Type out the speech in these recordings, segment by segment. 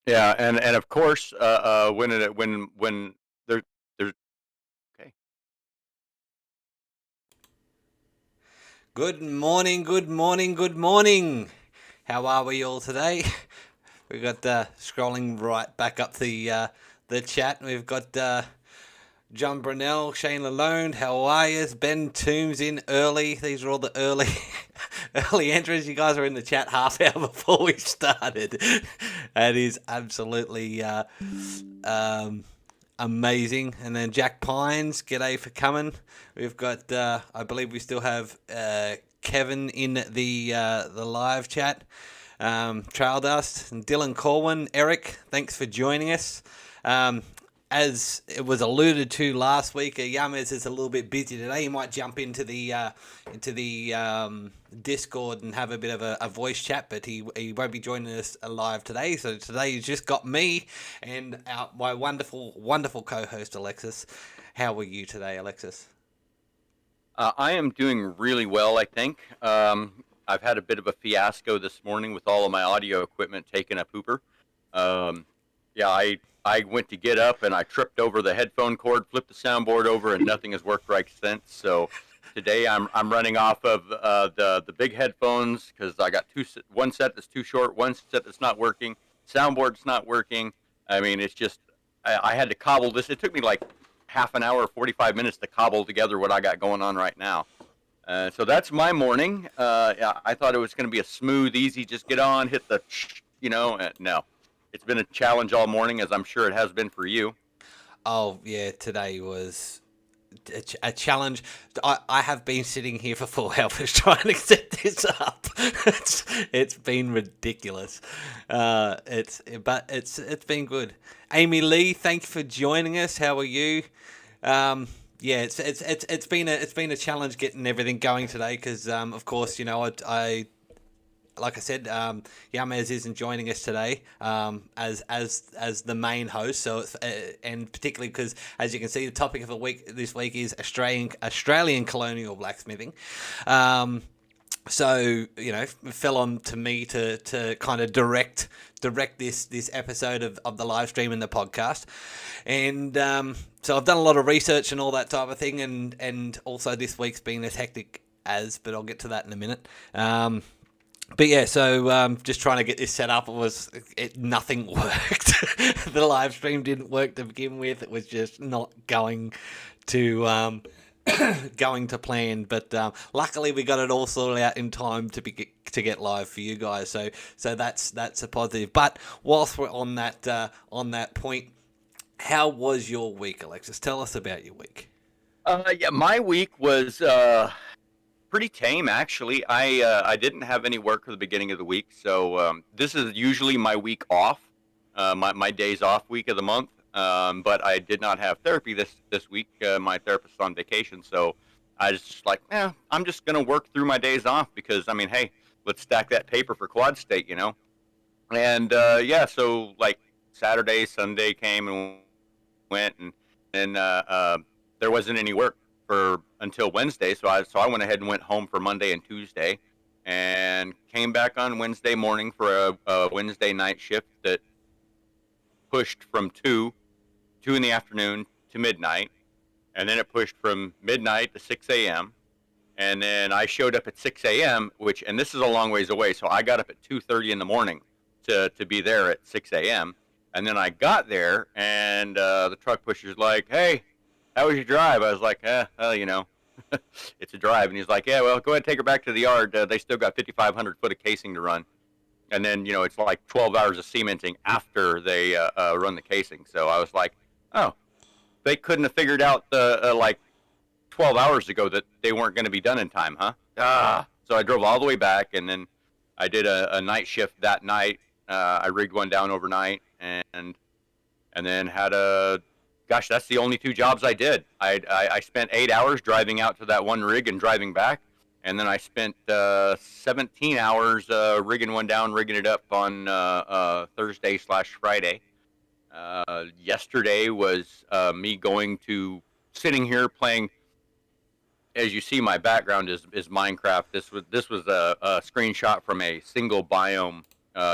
Yeah, and of course, when there's okay. Good morning, good morning, good morning. How are we all today? We've got scrolling right back up the chat. We've got John Brunel, Shane Lalone, how are you? Ben Toombs in early. These are all the early early entries. You guys were in the chat half hour before we started. That is absolutely um, amazing. And then Jack Pines, g'day for coming. We've got, I believe we still have Kevin in the live chat. Trail Dust and Dylan Corwin. Eric, thanks for joining us. As it was alluded to last week, Yamez is a little bit busy today. He might jump into the Discord and have a bit of a voice chat, but he won't be joining us live today. So today he's just got me and my wonderful co-host Alexis. How are you today, Alexis? I am doing really well, I think. I've had a bit of a fiasco this morning with all of my audio equipment taking a pooper. Um, yeah, I went to get up and I tripped over the headphone cord, flipped the soundboard over, and nothing has worked right since. So today I'm running off of the big headphones because I got one set that's too short, one set that's not working, soundboard's not working. I mean, it's just I had to cobble this. It took me like half an hour, 45 minutes to cobble together what I got going on right now. So that's my morning. Yeah, I thought it was going to be a smooth, easy, just get on, hit the, no. It's been a challenge all morning, as I'm sure it has been for you. Oh yeah, today was a challenge. I have been sitting here for 4 hours trying to set this up. It's been ridiculous. It's been good. Amy Lee, thank you for joining us. How are you? Yeah, it's been a challenge getting everything going today because of course I like I said, Yamez isn't joining us today as the main host. So and particularly because, as you can see, the topic of the week this week is Australian colonial blacksmithing. So it fell on to me to kind of direct this episode of the live stream and the podcast, and so I've done a lot of research and all that type of thing, and also this week's been as hectic as, but I'll get to that in a minute. But yeah, so just trying to get this set up. Nothing worked. The live stream didn't work to begin with. It was just not going to going to plan. But luckily, we got it all sorted out in time to get live for you guys. So that's a positive. But whilst we're on that point, how was your week, Alexis? Tell us about your week. Yeah, my week was pretty tame, actually. I didn't have any work for the beginning of the week, so this is usually my week off, my days off week of the month. But I did not have therapy this week. My therapist's on vacation, so I was just like, I'm just gonna work through my days off because I mean, hey, let's stack that paper for Quad State, And yeah, so like Saturday, Sunday came and went, and there wasn't any work for until Wednesday. So I went ahead and went home for Monday and Tuesday, and came back on Wednesday morning for a Wednesday night shift that pushed from two in the afternoon to midnight, and then it pushed from midnight to 6 a.m. And then I showed up at 6 a.m., and this is a long ways away, so I got up at 2:30 in the morning to be there at 6 a.m. And then I got there, and the truck pusher's like, "Hey, how was your drive?" I was like, well, it's a drive. And he's like, "Yeah, well, go ahead and take her back to the yard. They still got 5,500 foot of casing to run." And then, it's like 12 hours of cementing after they run the casing. So I was like, oh, they couldn't have figured out like 12 hours ago that they weren't going to be done in time, huh? So I drove all the way back, and then I did a night shift that night. I rigged one down overnight, and then had gosh, that's the only two jobs I did. I spent 8 hours driving out to that one rig and driving back, and then I spent 17 hours rigging one down, rigging it up on Thursday/Friday. Yesterday was me sitting here playing. As you see, my background is Minecraft. This was a screenshot from a single biome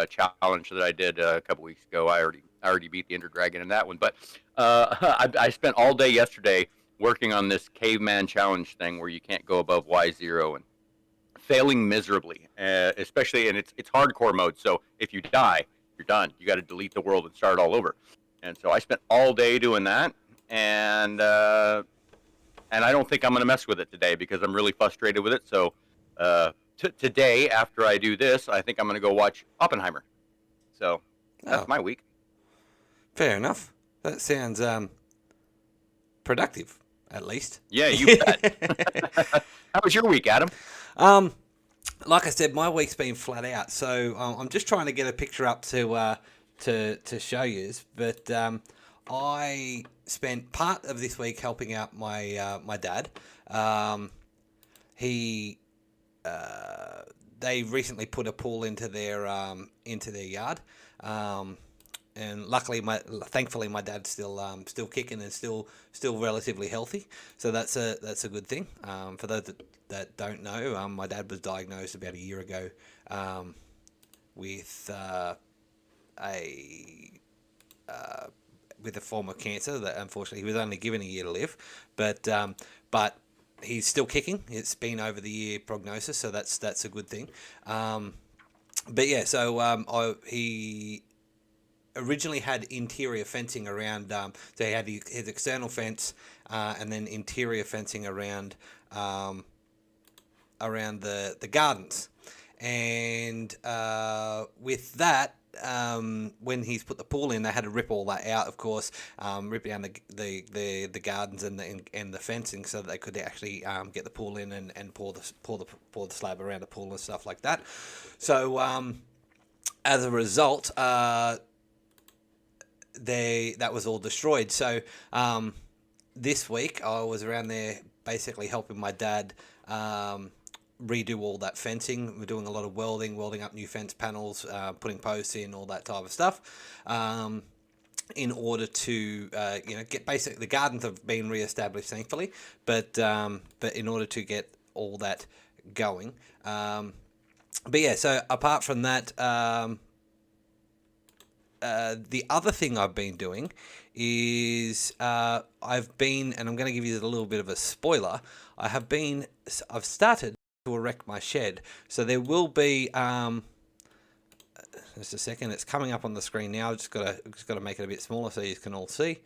challenge that I did a couple weeks ago. I already beat the Ender Dragon in that one. But I spent all day yesterday working on this caveman challenge thing where you can't go above Y0 and failing miserably, especially and it's hardcore mode. So if you die, you're done. You got to delete the world and start all over. And so I spent all day doing that, and I don't think I'm going to mess with it today because I'm really frustrated with it. So today, after I do this, I think I'm going to go watch Oppenheimer. So that's my week. Fair enough. That sounds productive, at least. Yeah, you bet. How was your week, Adam? Like I said, my week's been flat out, so I'm just trying to get a picture up to show you. But I spent part of this week helping out my dad. They recently put a pool into their yard. And thankfully, my dad's still kicking and still relatively healthy. So that's a good thing. For those that don't know, my dad was diagnosed about a year ago with a form of cancer that unfortunately he was only given a year to live, but he's still kicking. It's been over the year prognosis, so that's a good thing. But yeah, so he originally had interior fencing around, so he had his external fence and then interior fencing around the gardens. And with that, when he's put the pool in, they had to rip all that out, of course, rip down the gardens and the fencing so that they could actually get the pool in and pour the slab around the pool and stuff like that. So as a result, that was all destroyed. So this week I was around there basically helping my dad redo all that fencing. We're doing a lot of welding up new fence panels, putting posts in, all that type of stuff, in order to get basically the gardens have been re-established, thankfully, but in order to get all that going. But yeah, so apart from that, the other thing I've been doing is I've been, and I'm going to give you a little bit of a spoiler, I've started to erect my shed. So there will be, just a second, it's coming up on the screen now. I've just got to make it a bit smaller so you can all see.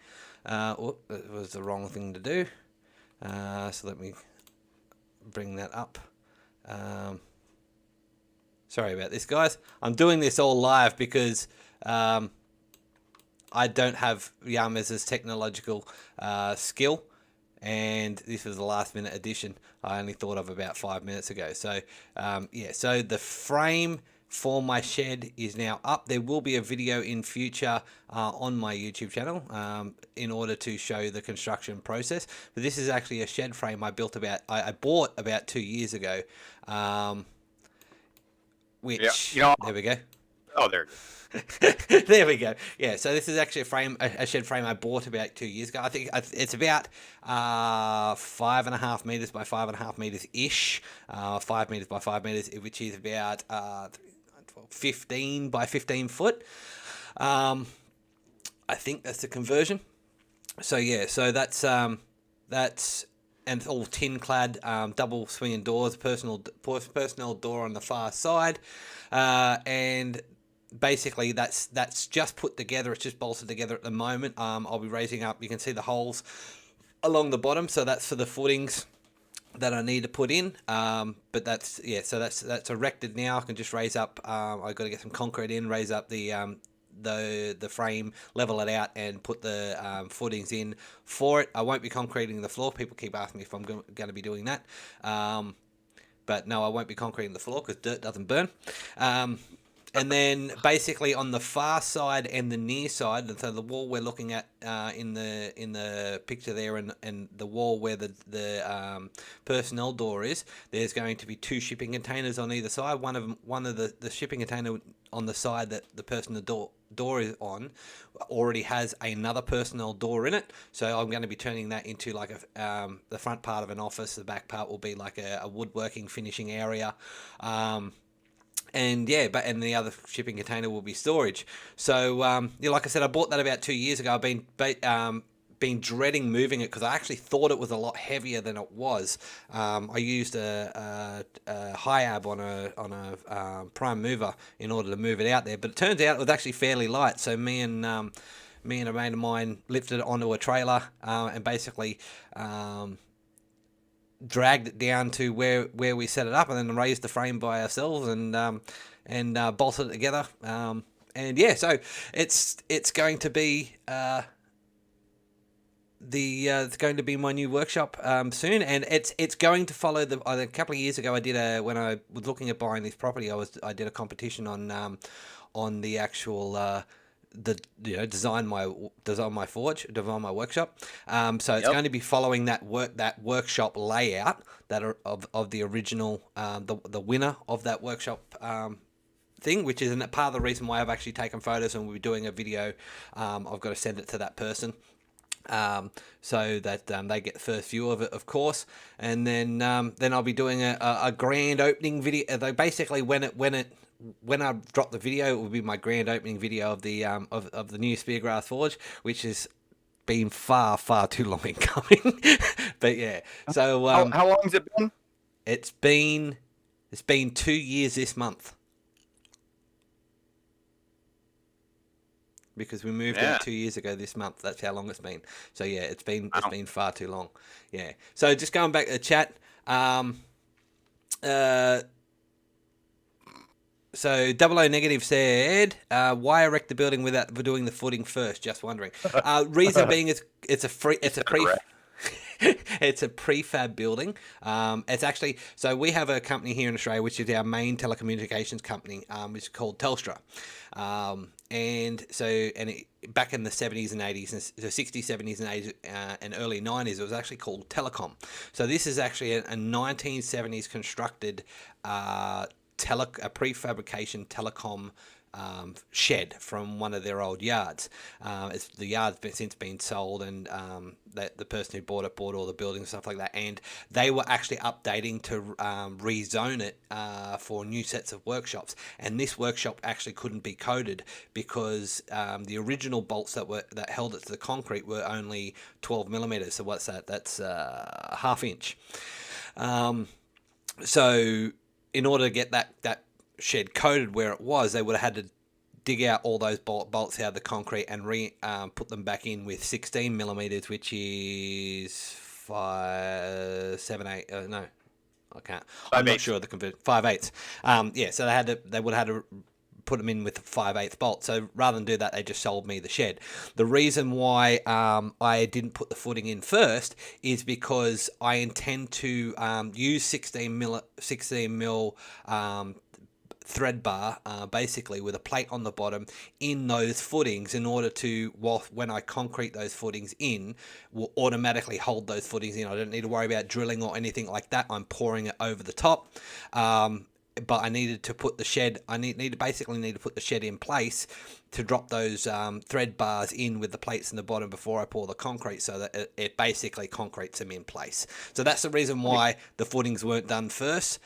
That was the wrong thing to do. So let me bring that up. Sorry about this, guys. I'm doing this all live because I don't have Yamaz's technological skill, and this was the last minute addition I only thought of about 5 minutes ago. So so the frame for my shed is now up. There will be a video in future on my YouTube channel in order to show the construction process. But this is actually a shed frame I bought about 2 years ago. Which there we go. Oh, there it is. There we go. Yeah, so this is actually a shed frame I bought about 2 years ago. I think it's about 5.5 meters by 5.5 meters ish, 5 meters by 5 meters, which is about 15 by 15 foot. I think that's the conversion. So yeah, so that's and it's all tin clad, double swinging doors, personal door on the far side, and basically that's just put together. It's just bolted together at the moment. I'll be raising up. You can see the holes along the bottom, so that's for the footings that I need to put in. But that's erected now. I can just raise up. I've got to get some concrete in, raise up the frame, level it out, and put the footings in for it. I won't be concreting the floor. People keep asking me if I'm going to be doing that. But no, I won't be concreting the floor because dirt doesn't burn. And then basically on the far side and the near side, so the wall we're looking at in the picture there, and the wall where the personnel door is, there's going to be 2 shipping containers on either side. One of the shipping container on the side that the personnel door is on already has another personnel door in it. So I'm going to be turning that into like the front part of an office. The back part will be like a woodworking finishing area. And yeah, and the other shipping container will be storage. So like I said, I bought that about 2 years ago. I've been dreading moving it because I actually thought it was a lot heavier than it was. I used a high ab on a prime mover in order to move it out there, but it turns out it was actually fairly light. So me and a mate of mine lifted it onto a trailer and basically dragged it down to where we set it up, and then raised the frame by ourselves and bolted it together. And yeah, so it's going to be it's going to be my new workshop soon, and it's going to follow a couple of years ago I did when I was looking at buying this property, I did a competition on the actual design my workshop. So it's going to be following that workshop layout of the original the winner of that workshop thing, which is part of the reason why I've actually taken photos and we'll be doing a video. I've got to send it to that person so that they get the first view of it, of course, and then I'll be doing a grand opening video. Though basically when I drop the video, it will be my grand opening video of the of the new Speargrass Forge, which has been far too long in coming. But yeah, so how long has it been? It's been 2 years this month, because we moved out 2 years ago this month. That's how long it's been. So yeah, it's been far too long. Yeah. So just going back to the chat. So Double O Negative said, "Why erect the building without doing the footing first? Just wondering." Reason being, it's a prefab building. It's actually, so we have a company here in Australia, which is our main telecommunications company, which is called Telstra. Back in the 70s and 80s, the 60s, 70s and 80s and early 90s, it was actually called Telecom. So this is actually a 1970s constructed a prefabrication telecom shed from one of their old yards. The yard's since been sold, and the person who bought all the buildings and stuff like that, and they were actually updating to rezone it for new sets of workshops. And this workshop actually couldn't be coded because the original bolts that held it to the concrete were only 12 millimeters. So what's that? That's half inch. So in order to get that shed coated where it was, they would have had to dig out all those bolts out of the concrete and put them back in with 16 millimeters, which is 5/7/8. No, I can't. I'm not sure of the conversion. 5/8. Yeah, so they would have had to put them in with a 5/8 bolt. So rather than do that, they just sold me the shed. The reason why I didn't put the footing in first is because I intend to use 16 mil thread bar, basically with a plate on the bottom in those footings, in order to, when I concrete those footings in, will automatically hold those footings in. I don't need to worry about drilling or anything like that. I'm pouring it over the top. But I needed to put the shed. I need to put the shed in place to drop those thread bars in with the plates in the bottom before I pour the concrete, so that it basically concretes them in place. So that's the reason why the footings weren't done first.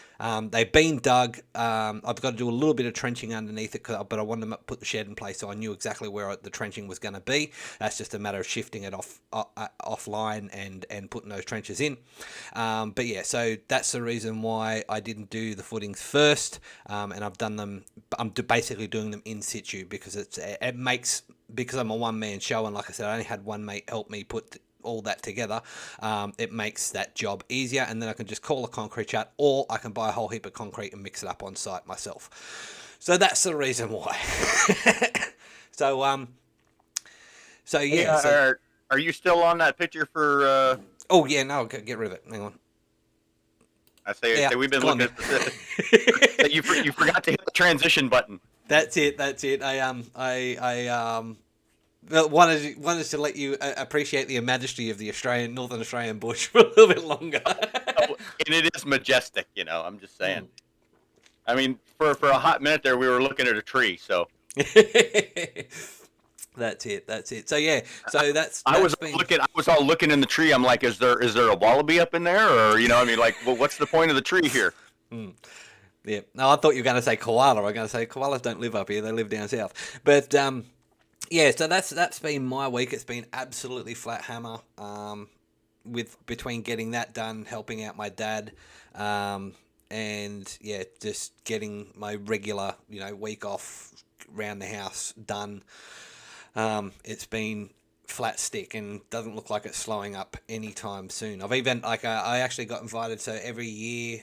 They've been dug. I've got to do a little bit of trenching underneath it, but I wanted to put the shed in place, so I knew exactly where the trenching was going to be. That's just a matter of shifting it offline and putting those trenches in. But yeah, so that's the reason why I didn't do the footings first, and I've done them. I'm basically doing them in situ because because I'm a one-man show, and like I said, I only had one mate help me put all that together. It makes that job easier, and then I can just call a concrete chat, or I can buy a whole heap of concrete and mix it up on site myself. So that's the reason why. So yeah. Are you still on that picture for? Oh yeah, no, get rid of it. Hang on. I say we've been looking at this. You forgot to hit the transition button. That's it. I wanted to let you appreciate the majesty of the Northern Australian bush for a little bit longer. And it is majestic, I'm just saying. I mean, for a hot minute there, we were looking at a tree, so. That's it. So yeah, I was all looking in the tree. I'm like, is there a wallaby up in there, or what's the point of the tree here? Yeah. No, I thought you were going to say koala. I was going to say koalas don't live up here; they live down south. But yeah, so that's been my week. It's been absolutely flat hammer. With between getting that done, helping out my dad, and yeah, just getting my regular week off around the house done. It's been flat stick and doesn't look like it's slowing up anytime soon. I've even I actually got invited, so every year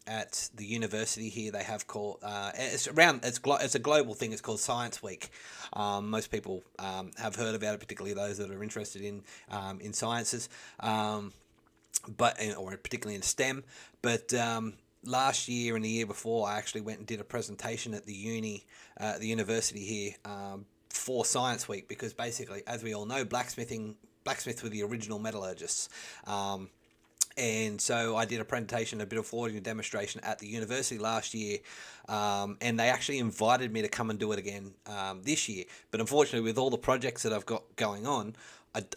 at the university here they have called it's a global thing. It's called Science Week. Most people have heard about it, particularly those that are interested in sciences, or particularly in STEM. But last year and the year before, I actually went and did a presentation at the university here. For Science Week, because basically, as we all know, blacksmiths were the original metallurgists. And so I did a presentation, a bit of forwarding, a demonstration at the university last year, and they actually invited me to come and do it again this year. But unfortunately, with all the projects that I've got going on,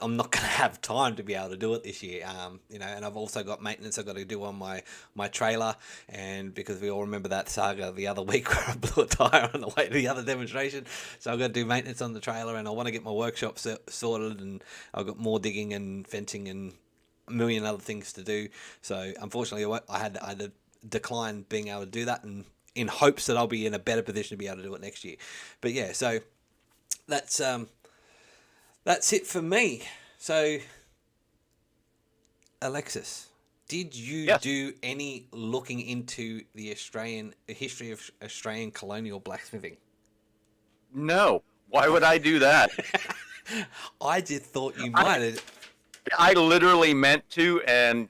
I'm not going to have time to be able to do it this year. And I've also got maintenance I've got to do on my trailer, and because we all remember that saga the other week where I blew a tire on the way to the other demonstration, so I've got to do maintenance on the trailer, and I want to get my workshop sorted, and I've got more digging and fencing and a million other things to do. So unfortunately, I had to decline being able to do that, and in hopes that I'll be in a better position to be able to do it next year. But yeah, so that's it for me. So, Alexis, did you do any looking into the history of Australian colonial blacksmithing? No. Why would I do that? I just thought you might. I literally meant to, and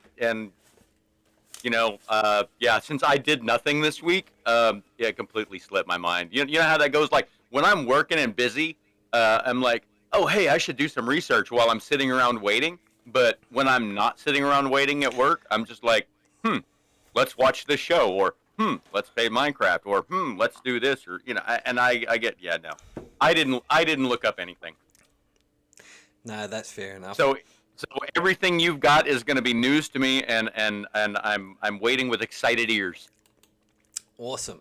since I did nothing this week, it completely slipped my mind. You know how that goes? Like, when I'm working and busy, I'm like, oh, hey, I should do some research while I'm sitting around waiting. But when I'm not sitting around waiting at work, I'm just like, let's watch this show, or let's play Minecraft, or let's do this, or I get no, I didn't look up anything. No, that's fair enough. So everything you've got is going to be news to me, and I'm waiting with excited ears. Awesome.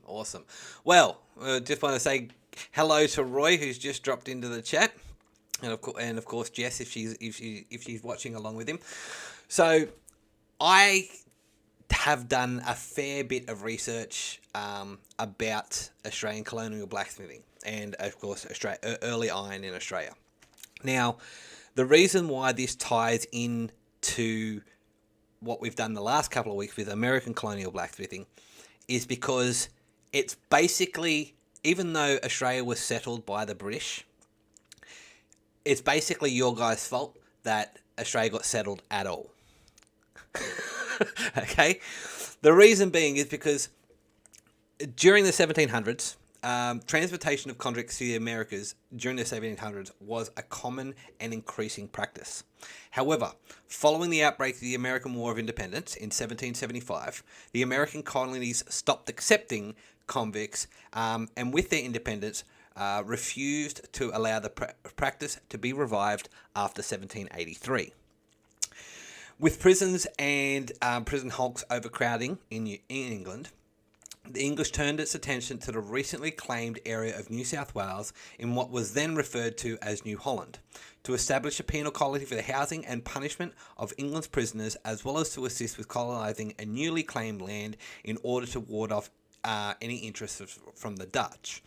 Well, just want to say hello to Roy, who's just dropped into the chat. And of course Jess, if she's watching along with him. So I have done a fair bit of research about Australian colonial blacksmithing, and of course early iron in Australia. Now, the reason why this ties into what we've done the last couple of weeks with American colonial blacksmithing is because it's basically, even though Australia was settled by the British, it's basically your guys' fault that Australia got settled at all. Okay? The reason being is because during the 1700s, transportation of convicts to the Americas during the 1700s was a common and increasing practice. However, following the outbreak of the American War of Independence in 1775, the American colonies stopped accepting convicts, and with their independence, refused to allow the practice to be revived after 1783. With prisons and prison hulks overcrowding in England, the English turned its attention to the recently claimed area of New South Wales in what was then referred to as New Holland, to establish a penal colony for the housing and punishment of England's prisoners, as well as to assist with colonising a newly claimed land in order to ward off any interest from the Dutch,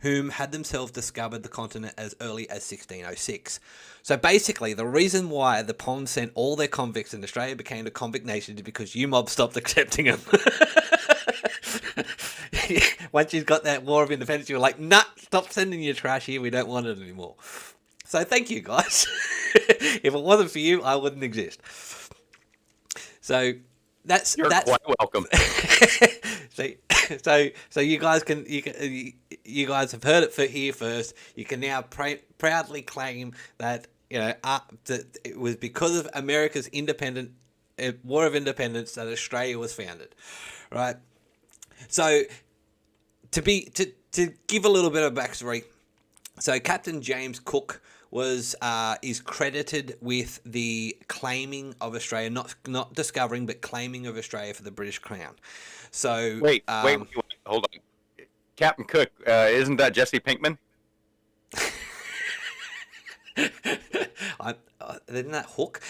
whom had themselves discovered the continent as early as 1606. So basically, the reason why the Pons sent all their convicts and Australia became a convict nation is because you mob stopped accepting them. Once you've got that War of Independence, you were like, nah, stop sending your trash here, we don't want it anymore. So thank you, guys. If it wasn't for you, I wouldn't exist. So that's quite welcome. So you guys you guys have heard it here first. You can now proudly claim that that it was because of America's War of Independence that Australia was founded, right? So to give a little bit of backstory, so Captain James Cook is credited with the claiming of Australia, not discovering, but claiming of Australia for the British Crown. So wait. hold on. Captain Cook, isn't that Jesse Pinkman? Isn't that Hook?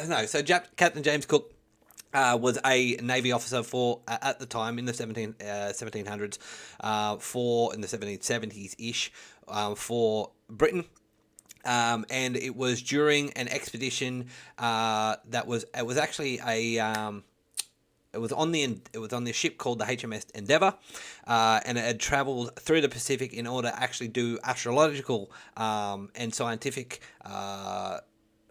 No, so Captain James Cook was a Navy officer for at the time in the 1700s, in the 1770s ish, for Britain. And it was during an expedition it was actually it was on the ship called the HMS Endeavour, and it had travelled through the Pacific in order to actually do astrological and scientific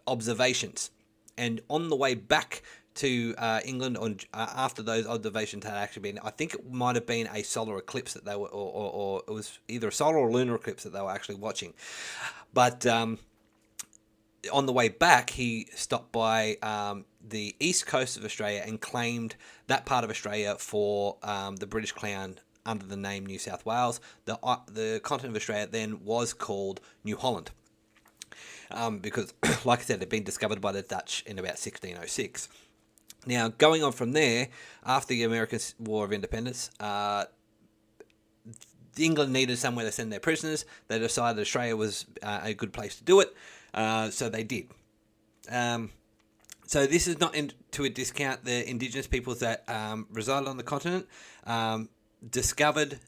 observations. And on the way back to England after those observations had actually been, I think it might have been a solar eclipse that they were, or it was either a solar or lunar eclipse that they were actually watching. But on the way back, he stopped by the east coast of Australia and claimed that part of Australia for the British Crown under the name New South Wales. The continent of Australia then was called New Holland. Because, like I said, it had been discovered by the Dutch in about 1606. Now, going on from there, after the American War of Independence, England needed somewhere to send their prisoners. They decided Australia was a good place to do it, so they did. So this is not to discount the indigenous peoples that resided on the continent, discovered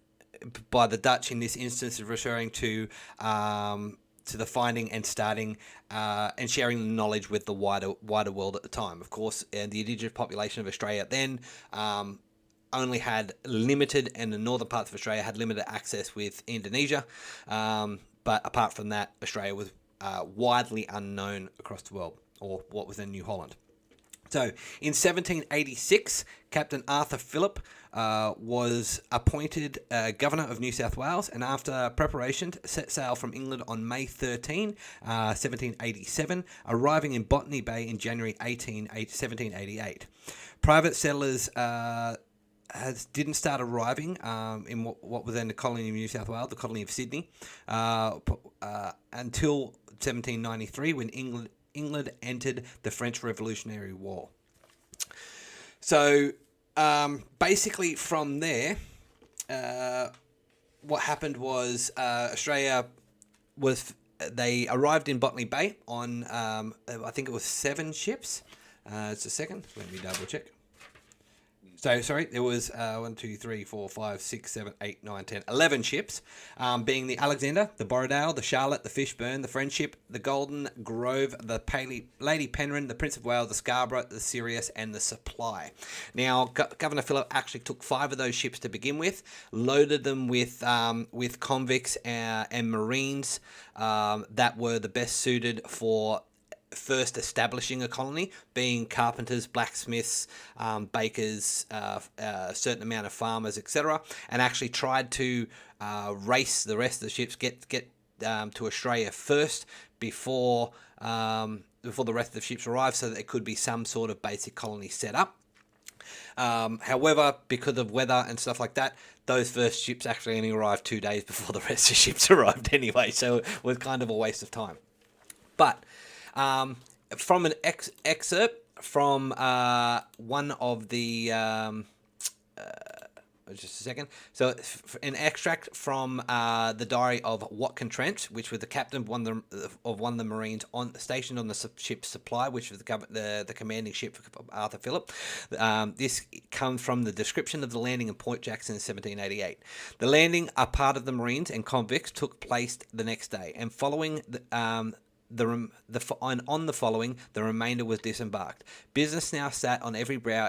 by the Dutch in this instance, referring to the finding and starting and sharing the knowledge with the wider world at the time. Of course, the indigenous population of Australia then only had limited, and the northern parts of Australia had limited access with Indonesia. But apart from that, Australia was widely unknown across the world, or what was in New Holland. So in 1786, Captain Arthur Phillip was appointed Governor of New South Wales, and after preparations set sail from England on May 13, 1787, arriving in Botany Bay in January 1788. Private settlers didn't start arriving in what was then the colony of New South Wales, the colony of Sydney, until 1793, when England entered the French Revolutionary War. So basically from there, what happened was they arrived in Botany Bay on, I think it was 7 ships. Just a second, let me double check. So, sorry, there was 1, 2, 3, 4, 5, 6, 7, 8, 9, 10, 11 ships, being the Alexander, the Borrowdale, the Charlotte, the Fishburne, the Friendship, the Golden Grove, the Lady Penrhyn, the Prince of Wales, the Scarborough, the Sirius, and the Supply. Now, Governor Phillip actually took 5 of those ships to begin with, loaded them with convicts and Marines that were the best suited for first establishing a colony, being carpenters, blacksmiths, bakers, a certain amount of farmers, etc., and actually tried to race the rest of the ships, get to Australia first before the rest of the ships arrived, so that there could be some sort of basic colony set up. However, because of weather and stuff like that, those first ships actually only arrived 2 days before the rest of the ships arrived anyway, so it was kind of a waste of time. But from an excerpt from one of the just a second. So an extract from the diary of Watkin Trent, which was the captain of one of the Marines stationed on the ship Supply, which was the commanding ship for Arthur Phillip. This comes from the description of the landing in Port Jackson in 1788. The landing, a part of the Marines and convicts, took place the next day, and following on the following, the remainder was disembarked. Business now sat on every brow,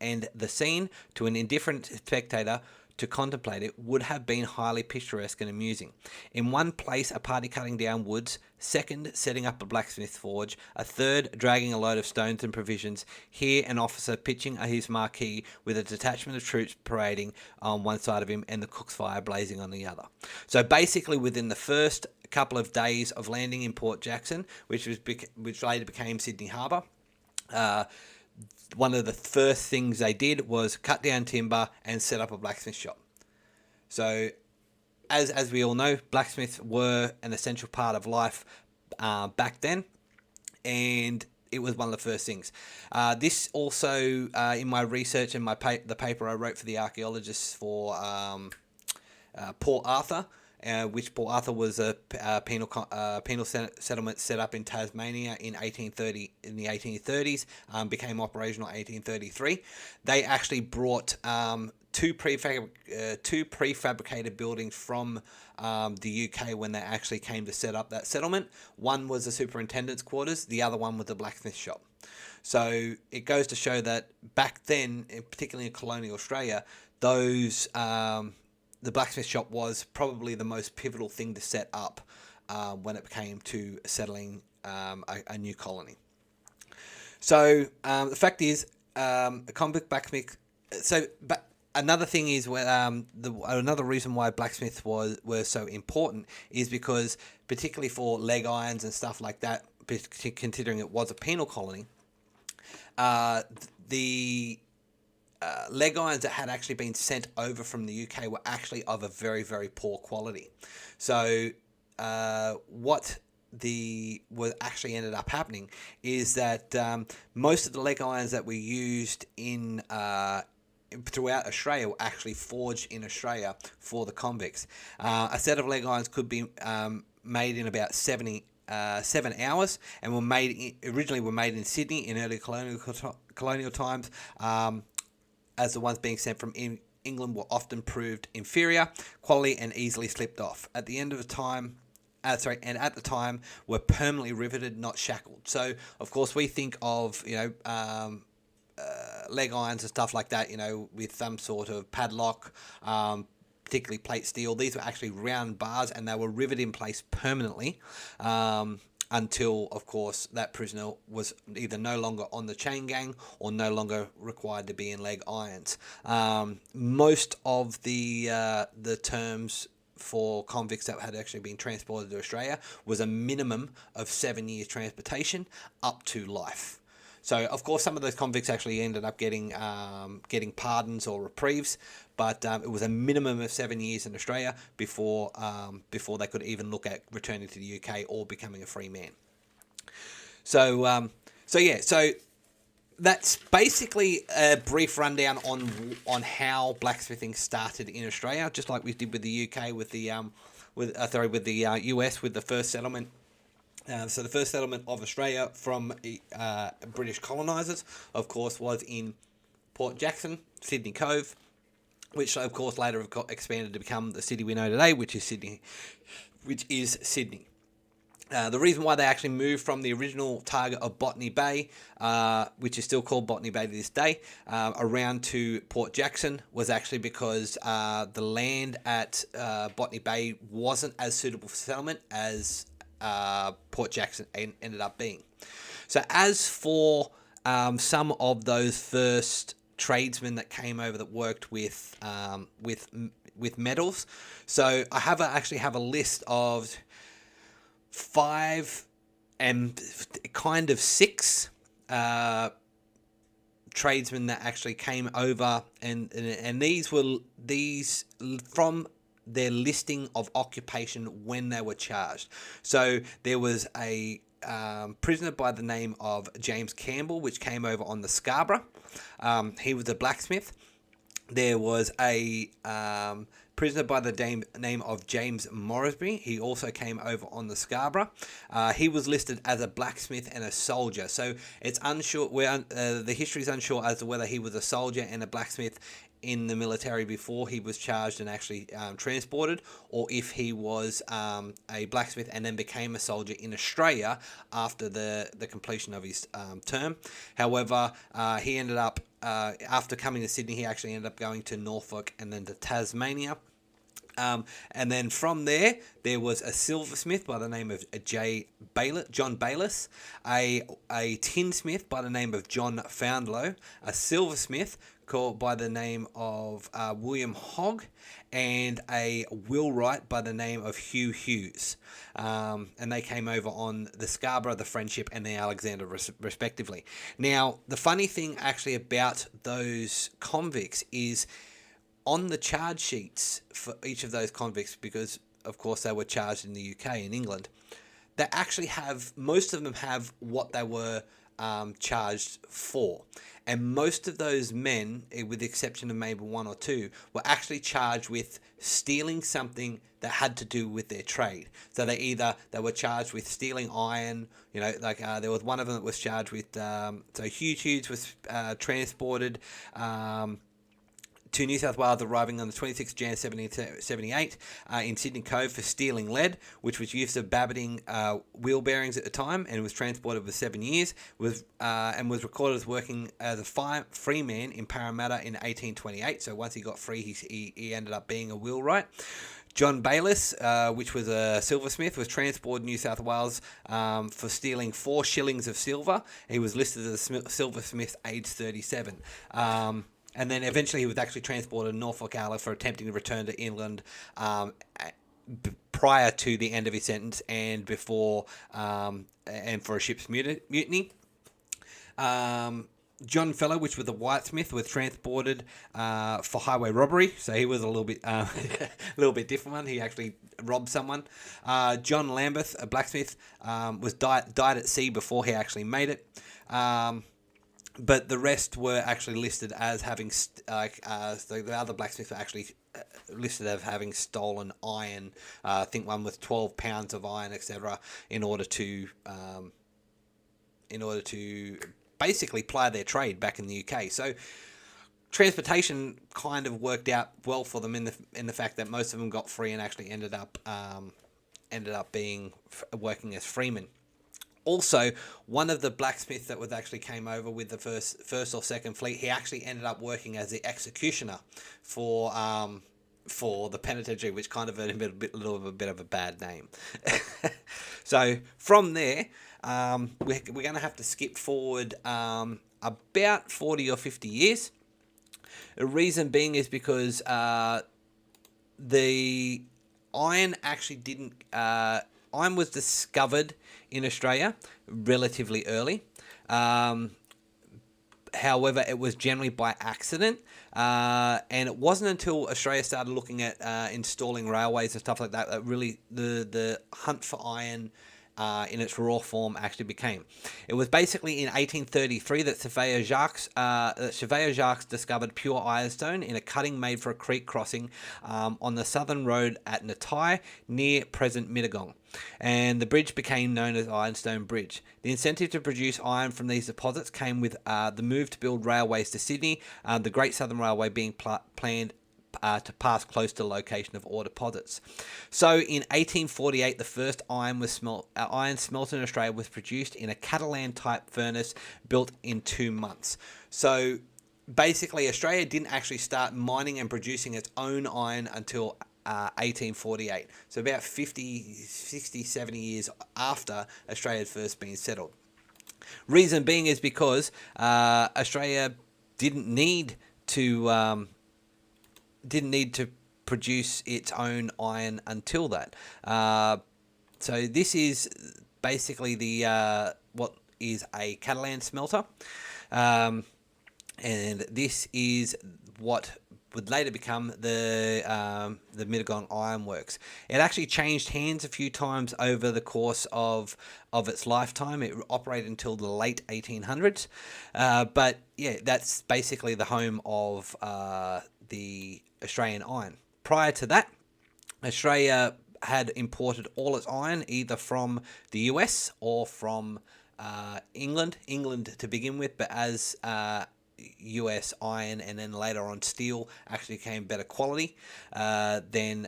and the scene, to an indifferent spectator to contemplate it, would have been highly picturesque and amusing. In one place, a party cutting down woods, second, setting up a blacksmith's forge, a third, dragging a load of stones and provisions, here an officer pitching his marquee with a detachment of troops parading on one side of him and the cook's fire blazing on the other. So basically, within the first couple of days of landing in Port Jackson, which later became Sydney Harbour, one of the first things they did was cut down timber and set up a blacksmith shop. So, as we all know, blacksmiths were an essential part of life back then, and it was one of the first things. This also, in my research and the paper I wrote for the archaeologists for Port Arthur, which Port Arthur was a penal settlement set up in Tasmania in the 1830s, became operational in 1833. They actually brought two prefabricated buildings from the UK when they actually came to set up that settlement. One was the superintendent's quarters, the other one was the blacksmith shop. So it goes to show that back then, particularly in colonial Australia, the blacksmith shop was probably the most pivotal thing to set up when it came to settling a new colony. So the fact is, a convict blacksmith. But another thing is another reason why blacksmiths were so important is because, particularly for leg irons and stuff like that, considering it was a penal colony, the leg irons that had actually been sent over from the UK were actually of a very, very poor quality. So what actually ended up happening is that most of the leg irons that we used throughout Australia were actually forged in Australia for the convicts. A set of leg irons could be made in about 7 hours, and originally were made in Sydney in early colonial times. As the ones being sent from England were often proved inferior quality and easily slipped off. At the time were permanently riveted, not shackled. So, of course, we think of leg irons and stuff like that, with some sort of padlock, particularly plate steel. These were actually round bars, and they were riveted in place permanently. Until, of course, that prisoner was either no longer on the chain gang or no longer required to be in leg irons. Most of the terms for convicts that had actually been transported to Australia was a minimum of 7 years transportation up to life. So, of course, some of those convicts actually ended up getting pardons or reprieves, but it was a minimum of 7 years in Australia before they could even look at returning to the UK or becoming a free man. So that's basically a brief rundown on how blacksmithing started in Australia, just like we did with the UK with the US with the first settlement. So the first settlement of Australia from British colonisers, of course, was in Port Jackson, Sydney Cove, which of course later expanded to become the city we know today, which is Sydney. The reason why they actually moved from the original target of Botany Bay, which is still called Botany Bay to this day, around to Port Jackson was actually because the land at Botany Bay wasn't as suitable for settlement as Port Jackson ended up being. So as for some of those first tradesmen that came over that worked with metals, so I actually have a list of 5 and kind of 6 tradesmen that actually came over, and these from their listing of occupation when they were charged. So there was a prisoner by the name of James Campbell, which came over on the Scarborough. He was a blacksmith. There was a prisoner by the name of James Moresby. He also came over on the Scarborough. He was listed as a blacksmith and a soldier. So it's unsure. The history is unsure as to whether he was a soldier and a blacksmith in the military before he was charged and actually transported, or if he was a blacksmith and then became a soldier in Australia after the completion of his term. However, he ended up, after coming to Sydney, he actually ended up going to Norfolk and then to Tasmania. And then from there was a silversmith by the name of John Bayliss, a tinsmith by the name of John Foundlow, a silversmith called by the name of William Hogg, and a wheelwright by the name of Hugh Hughes. And they came over on the Scarborough, the Friendship, and the Alexander, respectively. Now, the funny thing actually about those convicts is on the charge sheets for each of those convicts, because, of course, they were charged in the UK and England, they actually have, most of them have what they were charged for. And most of those men, with the exception of maybe one or two, were actually charged with stealing something that had to do with their trade. So they were charged with stealing iron, there was one of them that was charged with, so Hughes was transported to New South Wales, arriving on the 26th Jan 1778 in Sydney Cove for stealing lead, which was used for babbiting wheel bearings at the time, and was transported for 7 years. And was recorded as working as a free man in Parramatta in 1828. So once he got free, he ended up being a wheelwright. John Bayliss, which was a silversmith, was transported to New South Wales for stealing 4 shillings of silver. He was listed as a silversmith, aged 37. And then eventually he was actually transported to Norfolk Island for attempting to return to England prior to the end of his sentence and before and for a ship's mutiny. John Fellow, which was a whitesmith, was transported for highway robbery. So he was a little bit different one. He actually robbed someone. John Lambeth, a blacksmith, was died at sea before he actually made it. But the rest were actually listed as having, so the other blacksmiths were actually listed as having stolen iron. I think one with 12 pounds of iron, etc., in order to basically ply their trade back in the UK. So transportation kind of worked out well for them in the fact that most of them got free and actually ended up working as freemen. Also, one of the blacksmiths that was actually came over with the first or second fleet, he actually ended up working as the executioner for the penitentiary, which kind of a little bit of a bad name. So from there, we're going to have to skip forward about 40 or 50 years. The reason being is because the iron actually didn't. Iron was discovered in Australia relatively early. However, it was generally by accident, and it wasn't until Australia started looking at installing railways and stuff like that that really the hunt for iron in its raw form actually became. It was basically in 1833 that Surveyor Jacques discovered pure ironstone in a cutting made for a creek crossing on the southern road at Natai near present Mittagong. And the bridge became known as Ironstone Bridge. The incentive to produce iron from these deposits came with the move to build railways to Sydney, the Great Southern Railway being planned to pass close to the location of ore deposits. So in 1848, the first iron smelter in Australia was produced in a Catalan type furnace built in 2 months. So basically, Australia didn't actually start mining and producing its own iron until 1848. So about 50, 60, 70 years after Australia had first been settled. Reason being is because Australia didn't need to produce its own iron until that. So this is basically the what is a Catalan smelter, and this is what would later become the Mittagong Iron Works. It actually changed hands a few times over the course of its lifetime. It operated until the late 1800s, but yeah, that's basically the home of the Australian iron. Prior to that, Australia had imported all its iron either from the US or from England to begin with, but as US iron and then later on steel actually became better quality, then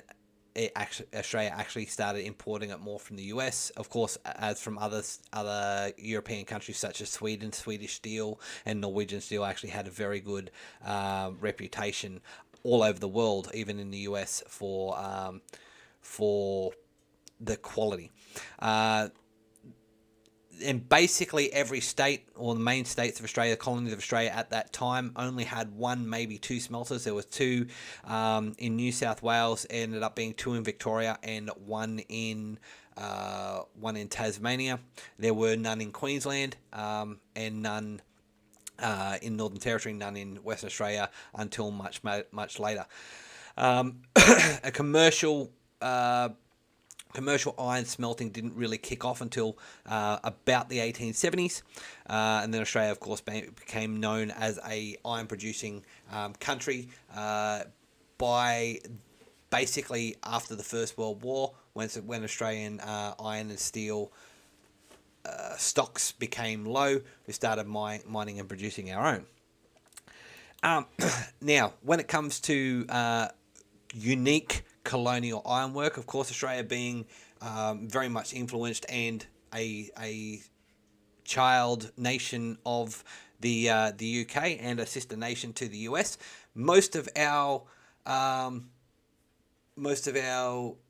Australia actually started importing it more from the US, of course, as from other European countries such as Sweden. Swedish steel and Norwegian steel actually had a very good reputation all over the world, even in the US, for the quality. And basically every state, or the main states of Australia, colonies of Australia at that time, only had one, maybe two smelters. There was two in New South Wales, ended up being two in Victoria, and one in Tasmania. There were none in Queensland, and none in Northern Territory, none in Western Australia until much later. A commercial Commercial iron smelting didn't really kick off until about the 1870s, and then Australia, of course, became known as a iron producing country by basically after the First World War, when Australian iron and steel stocks became low. We started mining and producing our own. Now, when it comes to unique colonial ironwork, of course, Australia being very much influenced and a child nation of the UK and a sister nation to the US, most of our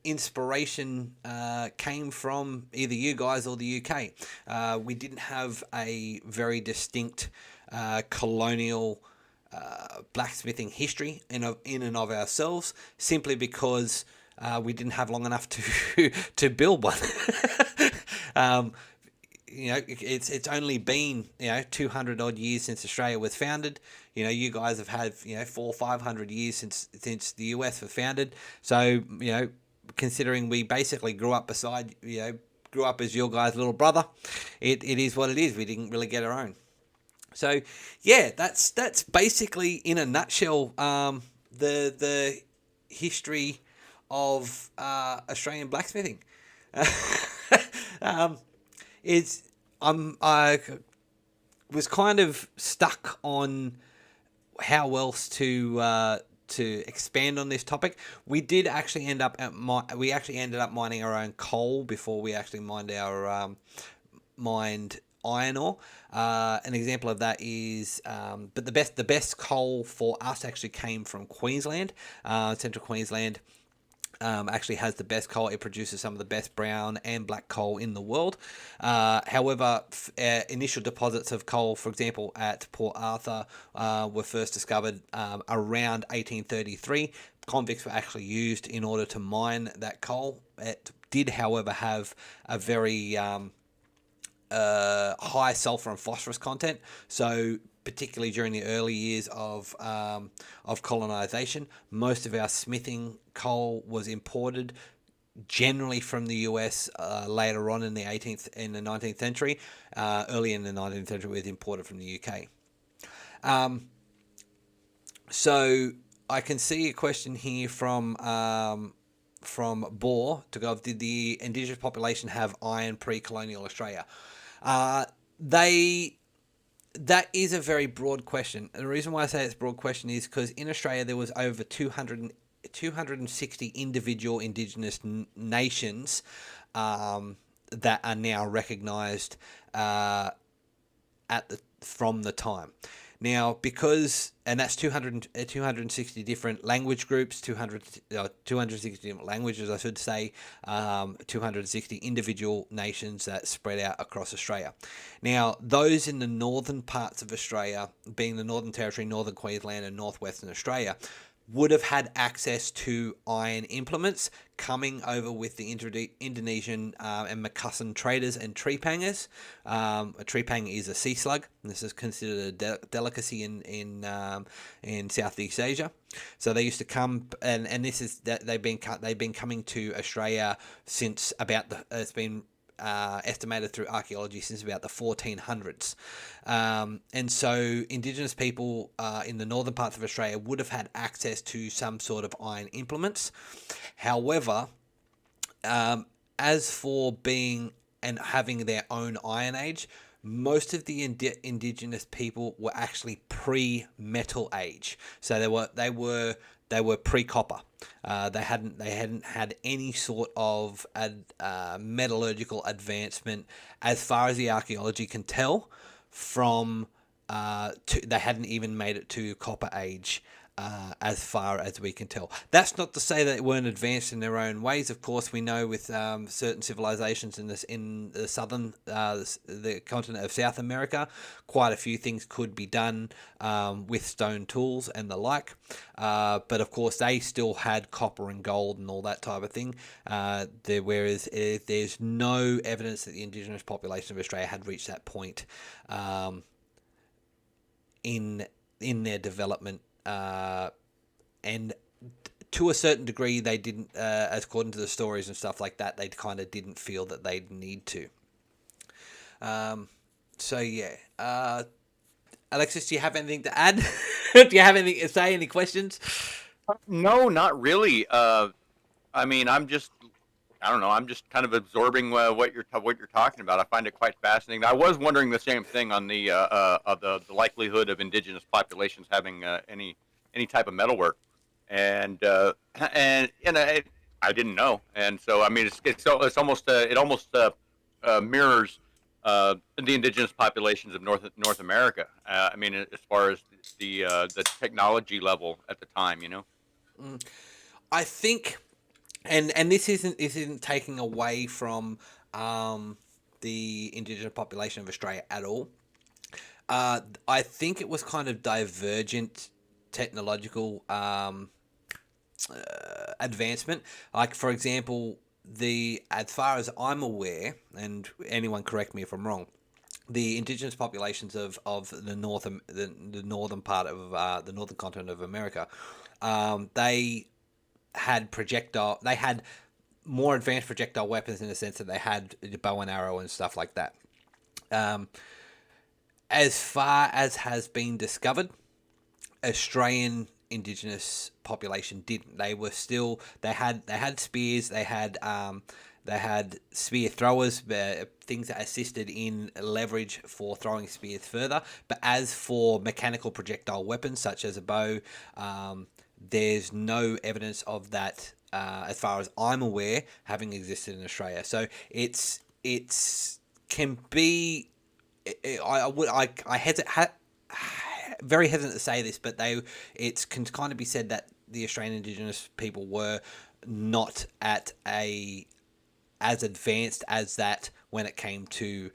inspiration came from either you guys or the UK. We didn't have a very distinct colonial blacksmithing history in and of ourselves, simply because we didn't have long enough to build one. It's only been 200 odd years since Australia was founded. You guys have had 400 or 500 years since the US was founded. So considering we basically grew up as your guys' little brother, it is what it is. We didn't really get our own. So yeah, that's basically in a nutshell the history of Australian blacksmithing. I was kind of stuck on how else to expand on this topic. We did actually end up ended up mining our own coal before we actually mined iron ore. An example of that is, but the best coal for us actually came from Queensland. Central Queensland actually has the best coal. It produces some of the best brown and black coal in the world. However, initial deposits of coal, for example, at Port Arthur, were first discovered around 1833. Convicts were actually used in order to mine that coal. It did, however, have a very high sulfur and phosphorus content. So particularly during the early years of colonization, most of our smithing coal was imported, generally from the US. Later on in the 19th century, early in the 19th century, it was imported from the UK. So I can see a question here from Bohr to go, did the indigenous population have iron pre-colonial Australia? That is a very broad question. And the reason why I say it's a broad question is because in Australia there was over 260 individual indigenous nations that are now recognised from the time. Now, and that's 260 different language groups, 260 different languages, I should say, 260 individual nations that spread out across Australia. Now, those in the northern parts of Australia, being the Northern Territory, Northern Queensland, and Northwestern Australia, would have had access to iron implements coming over with the Indonesian and Macusan traders and trepangers. A trepang is a sea slug. This is considered a delicacy in Southeast Asia. So they used to come, and this is that they've been coming to Australia since about it's been estimated through archaeology since about the 1400s. And so indigenous people in the northern parts of Australia would have had access to some sort of iron implements. However, as for being and having their own iron age, most of the indigenous people were actually pre-metal age. So they were pre-copper. They hadn't had any sort of metallurgical advancement, as far as the archaeology can tell. They hadn't even made it to copper age, as far as we can tell. That's not to say that they weren't advanced in their own ways. Of course, we know with certain civilizations in the southern, the continent of South America, quite a few things could be done with stone tools and the like. But of course, they still had copper and gold and all that type of thing. Whereas there's no evidence that the indigenous population of Australia had reached that point in their development. And to a certain degree, they didn't, according to the stories and stuff like that, they kind of didn't feel that they'd need to. So yeah, Alexis, do you have anything to add? Do you have anything to say? Any questions? No, not really. I mean, I don't know. I'm just kind of absorbing what you're talking about. I find it quite fascinating. I was wondering the same thing on the likelihood of indigenous populations having any type of metalwork, and I didn't know. And so I mean, it's almost it almost mirrors the indigenous populations of North America. I mean, as far as the technology level at the time, you know. I think, and this isn't taking away from the indigenous population of Australia at all. I think it was kind of divergent technological advancement. Like, for example, as far as I'm aware, and anyone correct me if I'm wrong, the indigenous populations of the northern part of the northern continent of America, they had more advanced projectile weapons in the sense that they had the bow and arrow and stuff like that. As far as has been discovered, Australian indigenous population didn't. They had spears. They had spear throwers, things that assisted in leverage for throwing spears further. But as for mechanical projectile weapons such as a bow, there's no evidence of that, as far as I'm aware, having existed in Australia. So it's can be. I hesitate. Very hesitant to say this, but it can kind of be said that the Australian Indigenous people were not at as advanced as that when it came to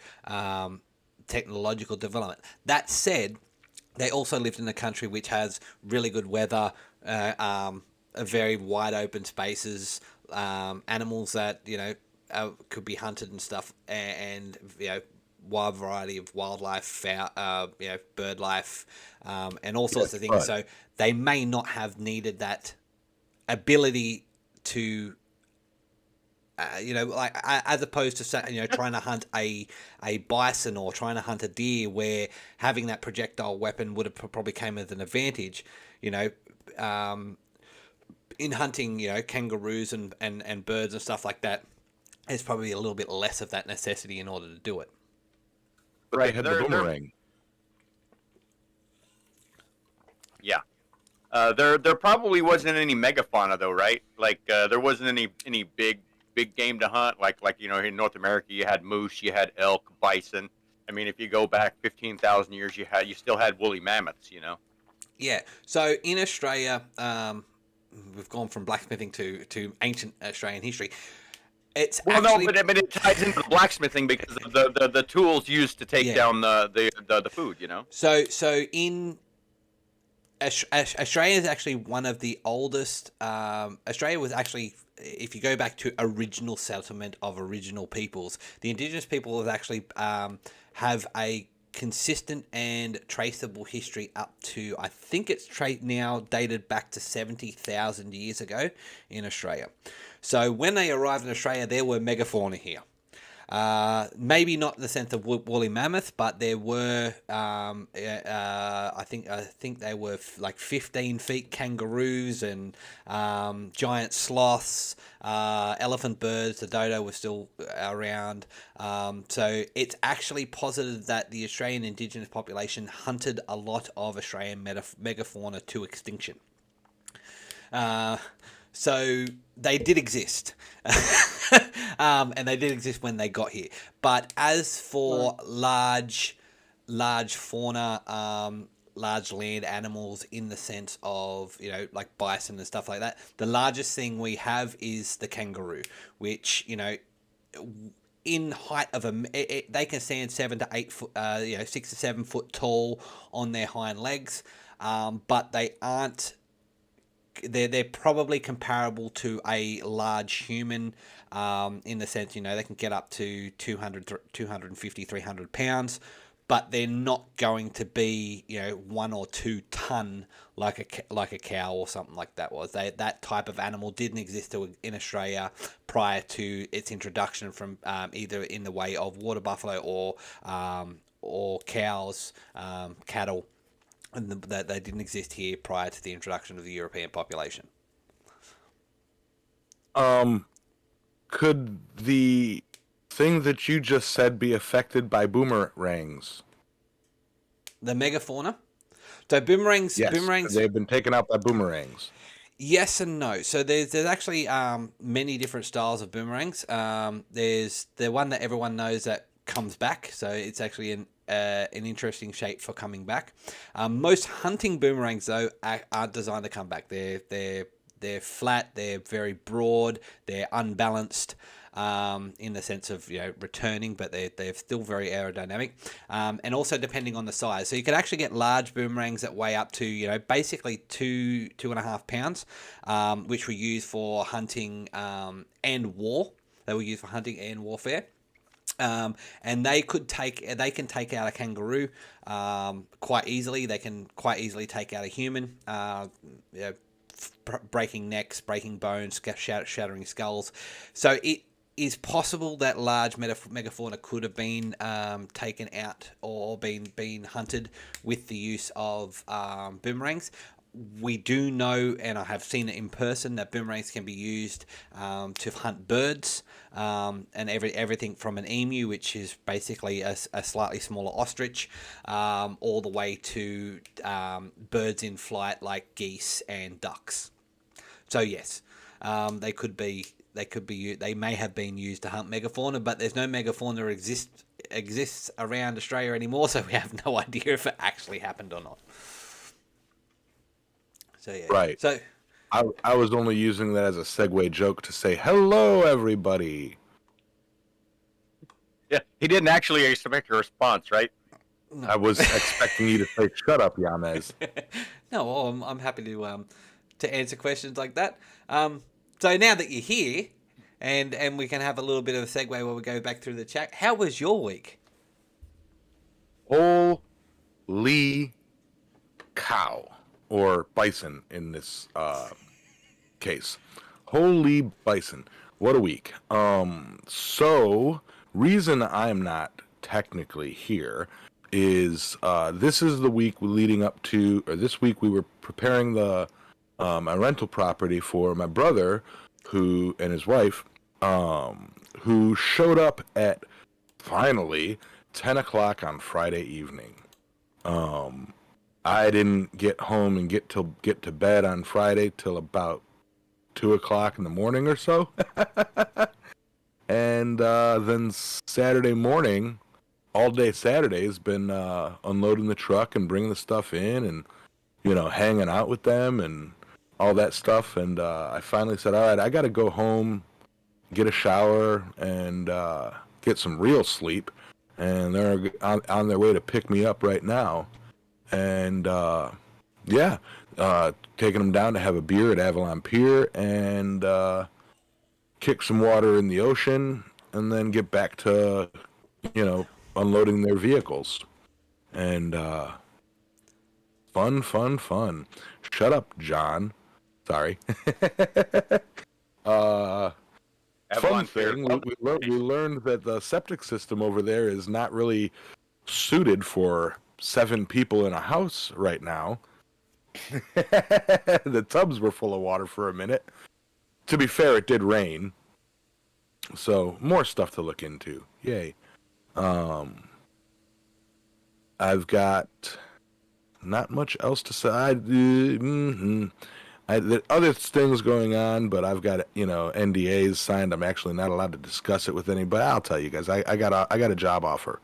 technological development. That said, they also lived in a country which has really good weather, a very wide open spaces, animals that could be hunted and stuff, and wide variety of wildlife, bird life, and all sorts of things. Right. So they may not have needed that ability to, as opposed to trying to hunt a bison or trying to hunt a deer, where having that projectile weapon would have probably came as an advantage. In hunting, kangaroos and birds and stuff like that, there's probably a little bit less of that necessity in order to do it. But right, they had the boomerang. Yeah. There probably wasn't any megafauna though, right? Like there wasn't any big game to hunt. Like in North America, you had moose, you had elk, bison. I mean, if you go back 15,000 years, you still had woolly mammoths. Yeah. So in Australia, we've gone from blacksmithing to ancient Australian history. It's but it ties into the blacksmithing because of the tools used to take down the food, So in Australia is actually one of the oldest. Australia was actually, if you go back to original settlement of original peoples, the indigenous people have actually have a consistent and traceable history up to, I think it's now dated back to 70,000 years ago in Australia. So when they arrived in Australia, there were megafauna here. Maybe not in the sense of woolly mammoth, but there were, I think they were like 15 feet kangaroos and giant sloths, elephant birds. The dodo was still around. So it's actually posited that the Australian indigenous population hunted a lot of Australian megafauna to extinction. So they did exist, and they did exist when they got here. But as for large fauna, large land animals in the sense of, like bison and stuff like that, the largest thing we have is the kangaroo, which, in height of they can stand 7 to 8 foot, 6 to 7 foot tall on their hind legs, but they aren't. They're probably comparable to a large human, in the sense, they can get up to 250, 300 pounds, but they're not going to be 1 or 2 ton like a cow or something like that was. That type of animal didn't exist in Australia prior to its introduction from either in the way of water buffalo or cows, cattle, and that they didn't exist here prior to the introduction of the European population. Could the thing that you just said be affected by boomerangs? The megafauna. So boomerangs. Yes, Boomerangs. they've been taken out by boomerangs. Yes and no. So there's actually many different styles of boomerangs. There's the one that everyone knows that comes back. So it's actually an interesting shape for coming back. Most hunting boomerangs though aren't designed to come back. They're flat. They're very broad. They're unbalanced. In the sense of returning, but they're still very aerodynamic, and also depending on the size. So you could actually get large boomerangs that weigh up to basically 2.5 pounds, which were used for hunting and war. They were used for hunting and warfare. And they can take out a kangaroo quite easily. They can quite easily take out a human. Breaking necks, breaking bones, shattering skulls. So it is possible that large megafauna could have been taken out or been hunted with the use of boomerangs. We do know, and I have seen it in person, that boomerangs can be used to hunt birds, and everything from an emu, which is basically a slightly smaller ostrich, all the way to birds in flight like geese and ducks. So yes, they may have been used to hunt megafauna, but there's no megafauna exists around Australia anymore, so we have no idea if it actually happened or not. So yeah. Right. So I was only using that as a segue joke to say hello, everybody. Yeah, he didn't actually expect a response, right? no. I was expecting you to say, "Shut up, Yamez." No, well, I'm happy to answer questions like that. So now that you're here, and we can have a little bit of a segue where we go back through the chat. How was your week? Holy cow, or bison in this case. Holy bison. What a week. So reason I'm not technically here is this is the week leading up to, or this week we were preparing the a rental property for my brother and his wife, who showed up at finally 10 o'clock on Friday evening. I didn't get home and get to bed on Friday till about 2 o'clock in the morning or so. And then Saturday morning, all day Saturday has been unloading the truck and bringing the stuff in and, hanging out with them and all that stuff. And I finally said, all right, I got to go home, get a shower, and get some real sleep. And they're on their way to pick me up right now. And, taking them down to have a beer at Avalon Pier and kick some water in the ocean and then get back to, unloading their vehicles. And fun. Shut up, John. Sorry. Fun thing, we learned that the septic system over there is not really suited for 7 people in a house right now. The tubs were full of water for a minute. To be fair, it did rain. So, more stuff to look into. Yay. I've got not much else to say. There other things going on, but I've got, NDAs signed. I'm actually not allowed to discuss it with anybody. I'll tell you guys, I got a job offer.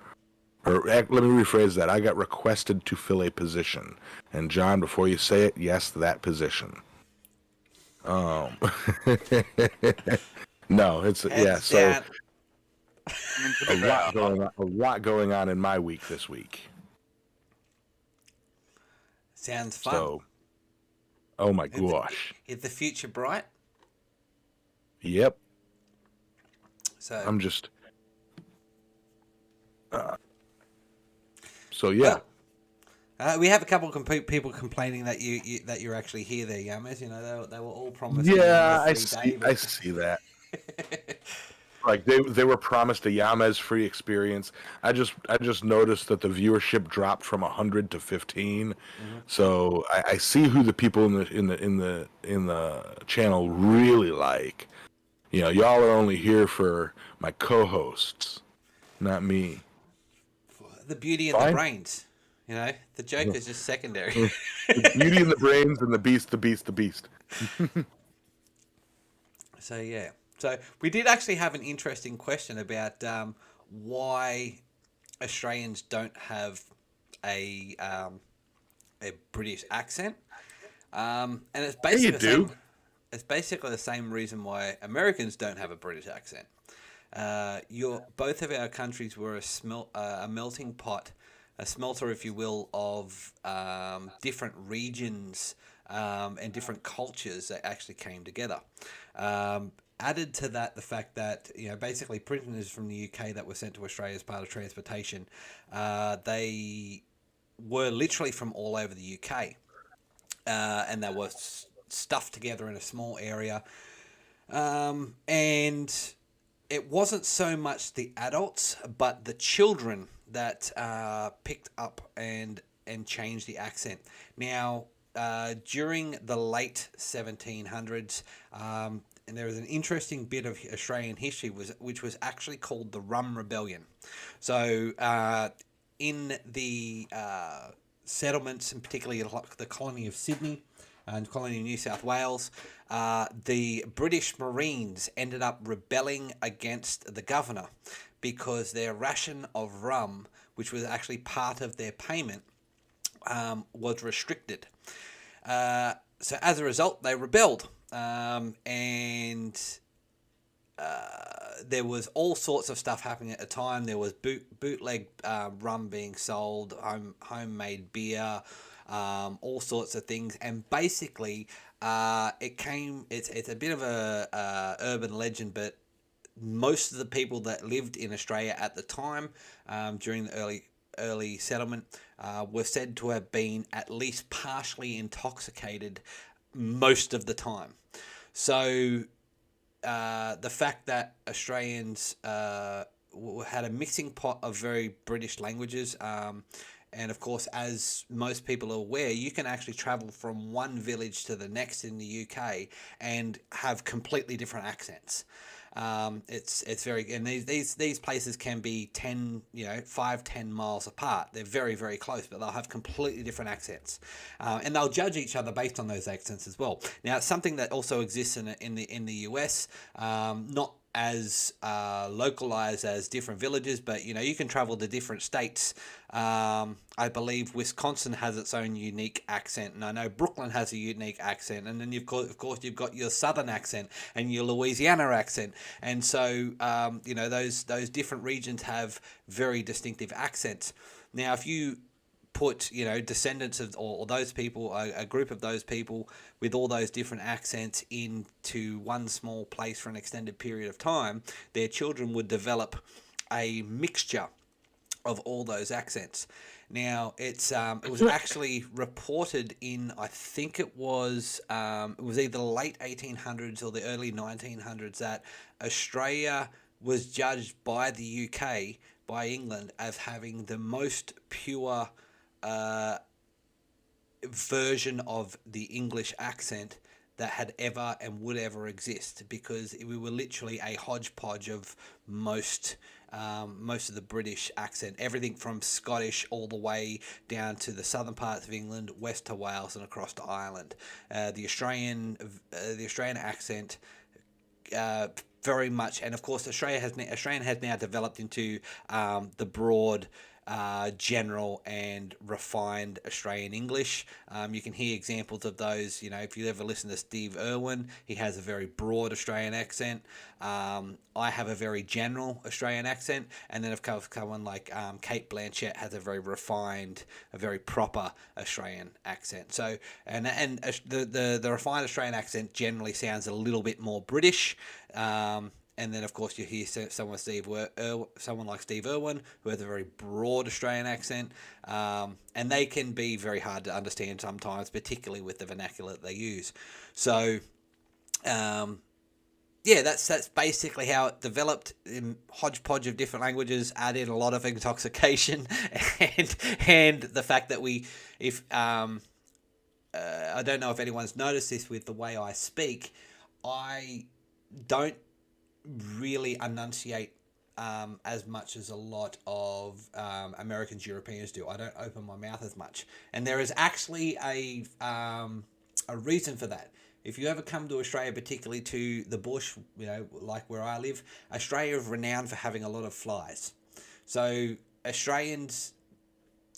Or let me rephrase that. I got requested to fill a position. And John, before you say it, yes, that position. No, it's so a lot going on in my week this week. Sounds fun. So, oh my gosh. Is the future bright? Yep. So I'm just So yeah. We have a couple of people complaining that that you're actually here there, Yamas. You know, they were all promised Yeah, a free day. I see that. Like they were promised a Yamez free experience. I just noticed that the viewership dropped from 100 to 15. Mm-hmm. So I see who the people in the channel really like. You know, y'all are only here for my co-hosts, not me. The beauty and the Fine. brains. You know, the joke is just secondary. The beauty and the brains and the beast, the beast, the beast. So yeah, so we did actually have an interesting question about why Australians don't have a British accent, and it's Yeah, you basically do. it's basically the same reason why Americans don't have a British accent. Both of our countries were a melting pot, a smelter, if you will, of different regions and different cultures that actually came together. Added to that, the fact that basically prisoners from the UK that were sent to Australia as part of transportation, they were literally from all over the UK, and they were stuffed together in a small area, and it wasn't so much the adults, but the children that picked up and changed the accent. Now, during the late 1700s, and there was an interesting bit of Australian history which was actually called the Rum Rebellion. So, in the settlements, and particularly the colony of Sydney and colony of New South Wales, the British Marines ended up rebelling against the governor because their ration of rum, which was actually part of their payment, was restricted. So as a result, they rebelled, and there was all sorts of stuff happening at the time. There was bootleg rum being sold, homemade beer, all sorts of things, and basically it's a bit of a urban legend, but most of the people that lived in Australia at the time, during the early settlement, were said to have been at least partially intoxicated most of the time. So the fact that Australians had a mixing pot of very British languages, and of course, as most people are aware, you can actually travel from one village to the next in the UK and have completely different accents. It's very, and these places can be 5-10 miles apart. They're very, very close, but they'll have completely different accents, and they'll judge each other based on those accents as well. Now, it's something that also exists in the US, not as localized as different villages, but you can travel to different states. I believe Wisconsin has its own unique accent, and I know Brooklyn has a unique accent, and then of course you've got your Southern accent and your Louisiana accent, and so those different regions have very distinctive accents. Now, if you put descendants of or those people, a group of those people with all those different accents into one small place for an extended period of time, their children would develop a mixture of all those accents. Now, it was actually reported in, I think it was either the late 1800s or the early 1900s, that Australia was judged by the UK, by England, as having the most pure version of the English accent that had ever and would ever exist, because we were literally a hodgepodge of most of the British accent, everything from Scottish all the way down to the southern parts of England, west to Wales, and across to Ireland. The Australian accent, very much, and of course Australian has now developed into the broad, general and refined Australian English. You can hear examples of those. If you ever listen to Steve Irwin, he has a very broad Australian accent. I have a very general Australian accent, and then of course someone like Kate Blanchett has a very refined, a very proper Australian accent. So and the refined Australian accent generally sounds a little bit more British. And and then of course you hear someone like Steve Irwin, who has a very broad Australian accent, and they can be very hard to understand sometimes, particularly with the vernacular that they use. So, yeah, that's basically how it developed. In hodgepodge of different languages, add in a lot of intoxication, and the fact that I don't know if anyone's noticed this with the way I speak, I don't really enunciate as much as a lot of Americans, Europeans do. I don't open my mouth as much, and there is actually a reason for that. If you ever come to Australia, particularly to the bush, like where I live, Australia is renowned for having a lot of flies. So Australians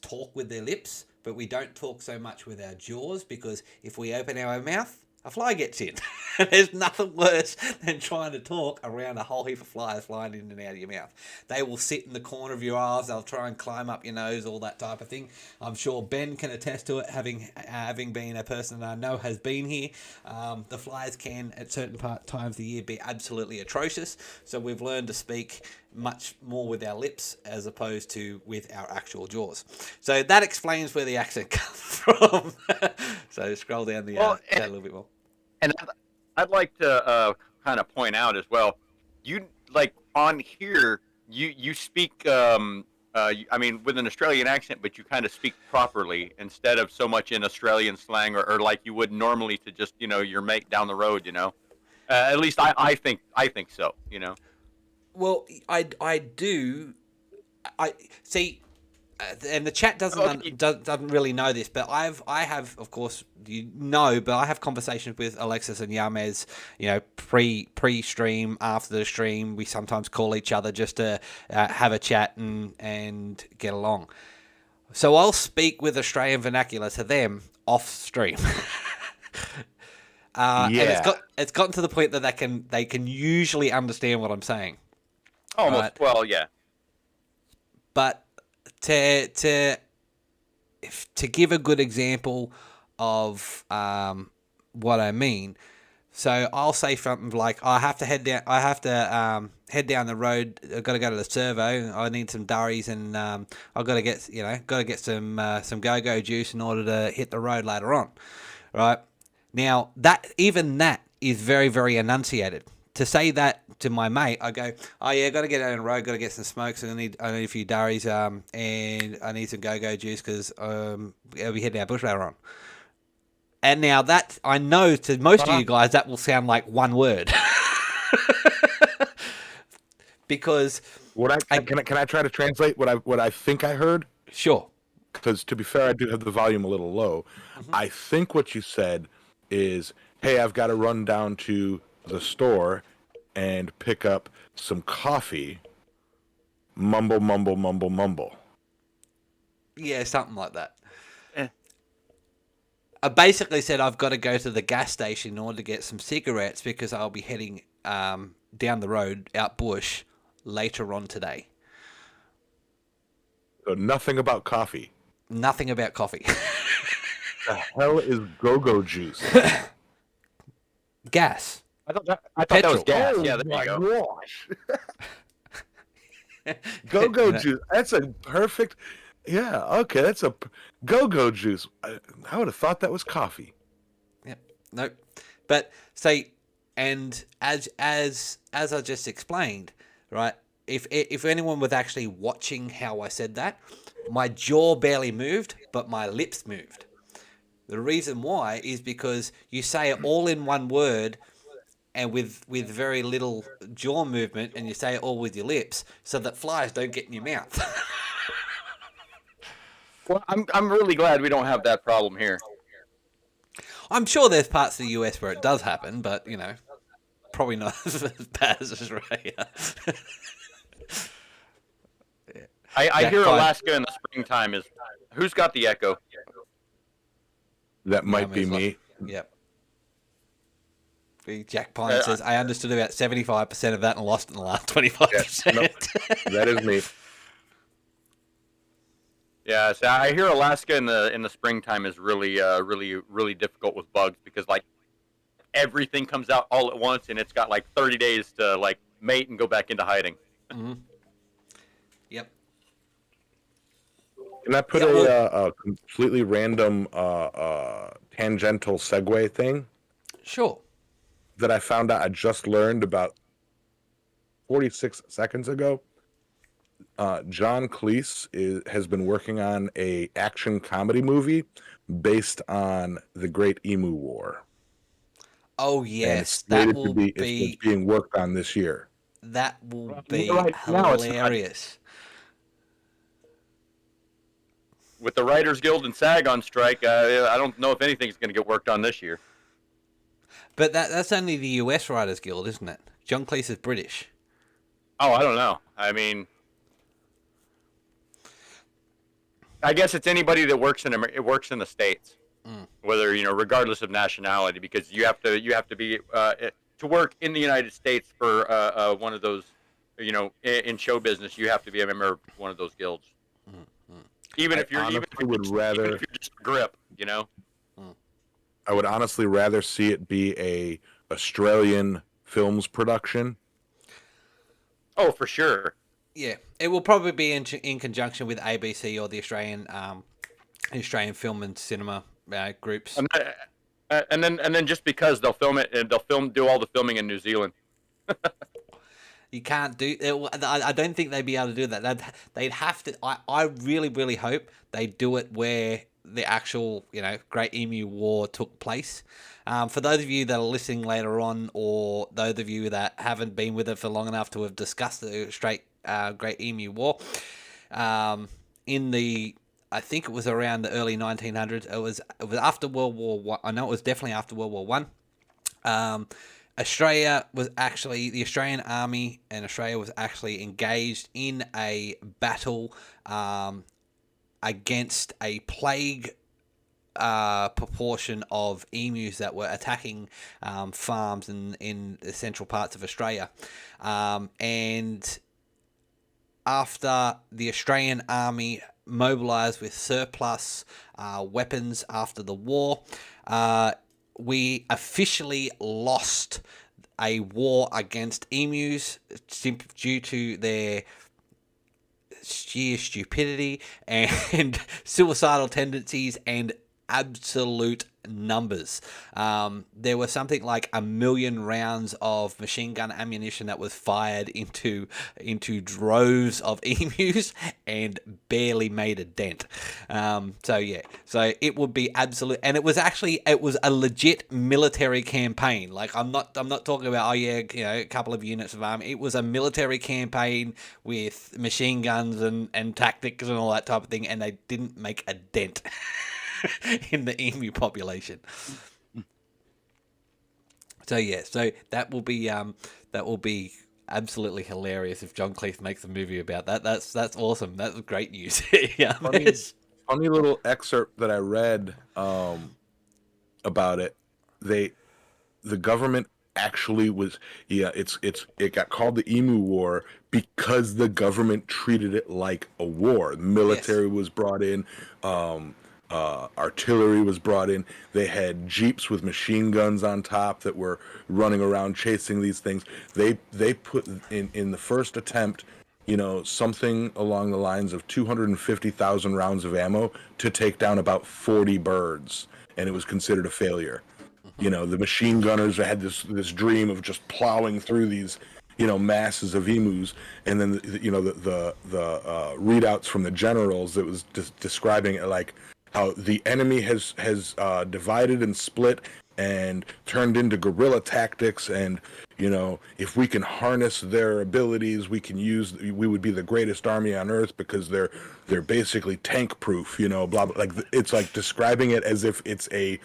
talk with their lips, but we don't talk so much with our jaws, because if we open our mouth, a fly gets in. There's nothing worse than trying to talk around a whole heap of flies flying in and out of your mouth. They will sit in the corner of your eyes. They'll try and climb up your nose, all that type of thing. I'm sure Ben can attest to it, having been a person that I know has been here. The flies can, at certain times of the year, be absolutely atrocious. So we've learned to speak much more with our lips as opposed to with our actual jaws. So that explains where the accent comes from. So scroll down the chat a little bit more. And I'd like to kind of point out as well, you like on here, you speak, I mean, with an Australian accent, but you kind of speak properly instead of so much in Australian slang or like you would normally to just, your mate down the road, At least I think so, Well, I do. I see, and the chat doesn't really know this, but I have of course but I have conversations with Alexis and Yamez, pre-stream, after the stream. We sometimes call each other just to have a chat and get along. So I'll speak with Australian vernacular to them off stream. And it's gotten to the point that they can usually understand what I'm saying. Almost, right? Well, yeah. But to give a good example of what I mean, so I'll say something like, I have to head down the road. I've got to go to the servo. I need some durries, and I've got to get some go-go juice in order to hit the road later on, right? Now that is very, very enunciated. To say that to my mate, I go, oh yeah, got to get out on the road, got to get some smokes, and I need a few durries, and I need some go-go juice because I'll be heading out bush later on. And now that I know to most of you guys that will sound like one word, because can I try to translate what I think I heard? Sure. Because to be fair, I do have the volume a little low. Mm-hmm. I think what you said is, hey, I've got to run down to the store and pick up some coffee. Mumble, mumble, mumble, mumble. Yeah, something like that. I basically said I've got to go to the gas station in order to get some cigarettes because I'll be heading down the road out bush later on today. So nothing about coffee. Nothing about coffee. The hell is go-go juice? Gas. I thought that was gas. Yeah, there you go. Gosh. Go-go juice. That's a perfect. Yeah. Okay. That's a go-go juice. I would have thought that was coffee. Yep. Nope. But say, and as I just explained, right? If anyone was actually watching how I said that, my jaw barely moved, but my lips moved. The reason why is because you say it all in one word and with very little jaw movement, and you say it all with your lips so that flies don't get in your mouth. Well, I'm really glad we don't have that problem here. I'm sure there's parts of the US where it does happen, but, probably not as bad as Australia. I hear Alaska in the springtime is... Who's got the echo? That might be me. Yep. Jack Pine says, I understood about 75% of that and lost in the last 25%. Yeah, that is me. Yeah, so I hear Alaska in the springtime is really really difficult with bugs because like everything comes out all at once and it's got like 30 days to like mate and go back into hiding. Yep. Can I put a completely random tangential segue thing Sure. that I found out I just learned about 46 seconds ago? John Cleese has been working on a action comedy movie based on the Great Emu War. Oh And it's yes, slated to be it's being worked on this year. that will Well, be right now it's not. hilarious. With the Writers Guild and SAG on strike, I don't know if anything's going to get worked on this year. But that's only the US Writers Guild, isn't it? John Cleese is British. Oh, I don't know. I mean, I guess it's anybody that works in the States, whether regardless of nationality, because you have to be to work in the United States for one of those, in show business, you have to be a member of one of those guilds. Even if you're just a grip, I would honestly rather see it be a Australian films production. Oh, for sure. Yeah, it will probably be in conjunction with ABC or the Australian Film and Cinema groups. And then just because they'll film it and do all the filming in New Zealand. You can't do it. I don't think they'd be able to do that. They'd have to. I really, really hope they do it where the actual, Great Emu War took place. For those of you that are listening later on, or those of you that haven't been with it for long enough to have discussed the Great Emu War, in the, I think it was around the early 1900s. It was after World War One. I know it was definitely after World War One. Australia was actually, the Australian Army and Australia was actually engaged in a battle against a plague proportion of emus that were attacking farms in the central parts of Australia. And after the Australian Army mobilised with surplus weapons after the war, we officially lost a war against emus due to their sheer stupidity and suicidal tendencies and absolute numbers. There was something like 1 million rounds of machine gun ammunition that was fired into droves of emus and barely made a dent. So it would be absolute, and it was a legit military campaign. Like I'm not talking about a couple of units of army. It was a military campaign with machine guns and tactics and all that type of thing, and they didn't make a dent in the emu population. So that will be absolutely hilarious if John Cleese makes a movie about that. That's awesome. That's great news. Yeah, funny little excerpt that I read about it. The government actually was it got called the Emu War because the government treated it like a war. The military was brought in. Artillery was brought in. They had jeeps with machine guns on top that were running around chasing these things. They put in the first attempt, something along the lines of 250,000 rounds of ammo to take down about 40 birds, and it was considered a failure. The machine gunners had this dream of just plowing through these masses of emus, and then the readouts from the generals that was describing it like how the enemy has divided and split and turned into guerrilla tactics, and if we can harness their abilities, we would be the greatest army on earth because they're basically tank proof, blah blah. Like it's like describing it as if it's a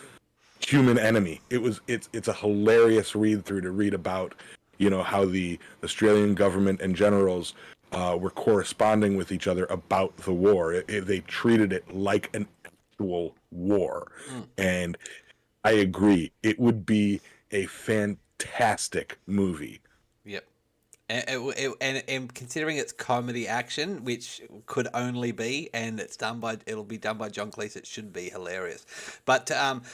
human enemy. It's a hilarious read through to read about how the Australian government and generals were corresponding with each other about the war. They treated it like an actual war. And I agree, it would be a fantastic movie. Yep. And considering it's comedy action, which could only be, and it'll be done by John Cleese, it should be hilarious. But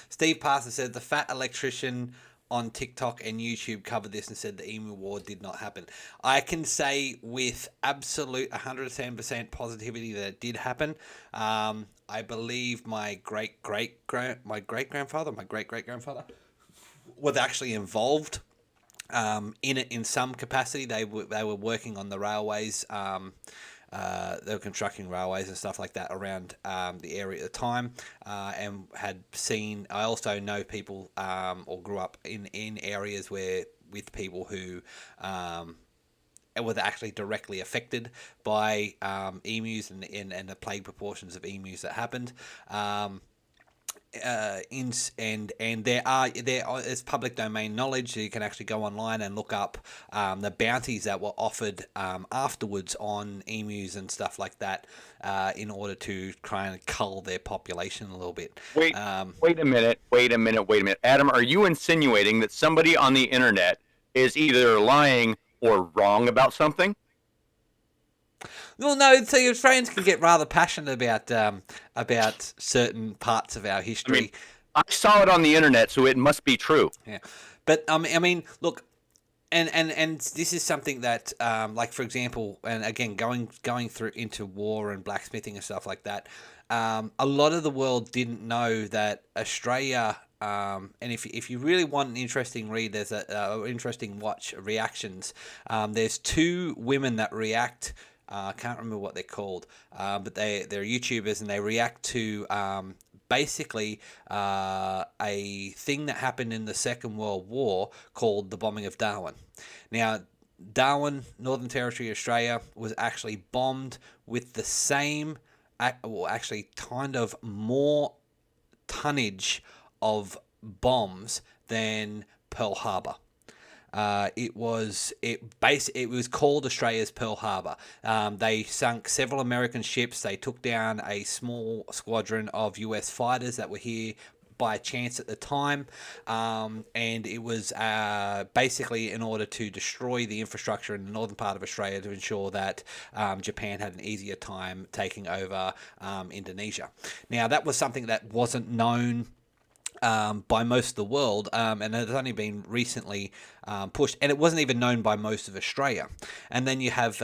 Steve Parson said the fat electrician on TikTok and YouTube covered this and said the Emu War did not happen. I can say with absolute 110% positivity that it did happen. I believe my great great grandfather was actually involved in it in some capacity. They were working on the railways. They were constructing railways and stuff like that around the area at the time, and had seen. I also know people or grew up in areas with people who were actually directly affected by emus and the plague proportions of emus that happened. And there is public domain knowledge, so you can actually go online and look up the bounties that were offered afterwards on emus and stuff like that, in order to try and cull their population a little bit. Wait a minute. Adam, are you insinuating that somebody on the internet is either lying or wrong about something? Well, no. So Australians can get rather passionate about certain parts of our history. I mean, I saw it on the internet, so it must be true. Yeah, but I mean, look, and this is something that, like for example, and again, going through into war and blacksmithing and stuff like that, a lot of the world didn't know that Australia. And if you really want an interesting read, there's a interesting watch reactions. There's two women that react. I can't remember what they're called, but they're YouTubers, and they react to basically a thing that happened in the Second World War called the bombing of Darwin. Now, Darwin, Northern Territory, Australia, was actually bombed with the same, well, actually kind of more tonnage of bombs than Pearl Harbor. It was called Australia's Pearl Harbor. They sunk several American ships. They took down a small squadron of US fighters that were here by chance at the time, and it was basically in order to destroy the infrastructure in the northern part of Australia to ensure that Japan had an easier time taking over Indonesia. Now, that was something that wasn't known by most of the world, and it has only been recently pushed, and it wasn't even known by most of Australia. And then you have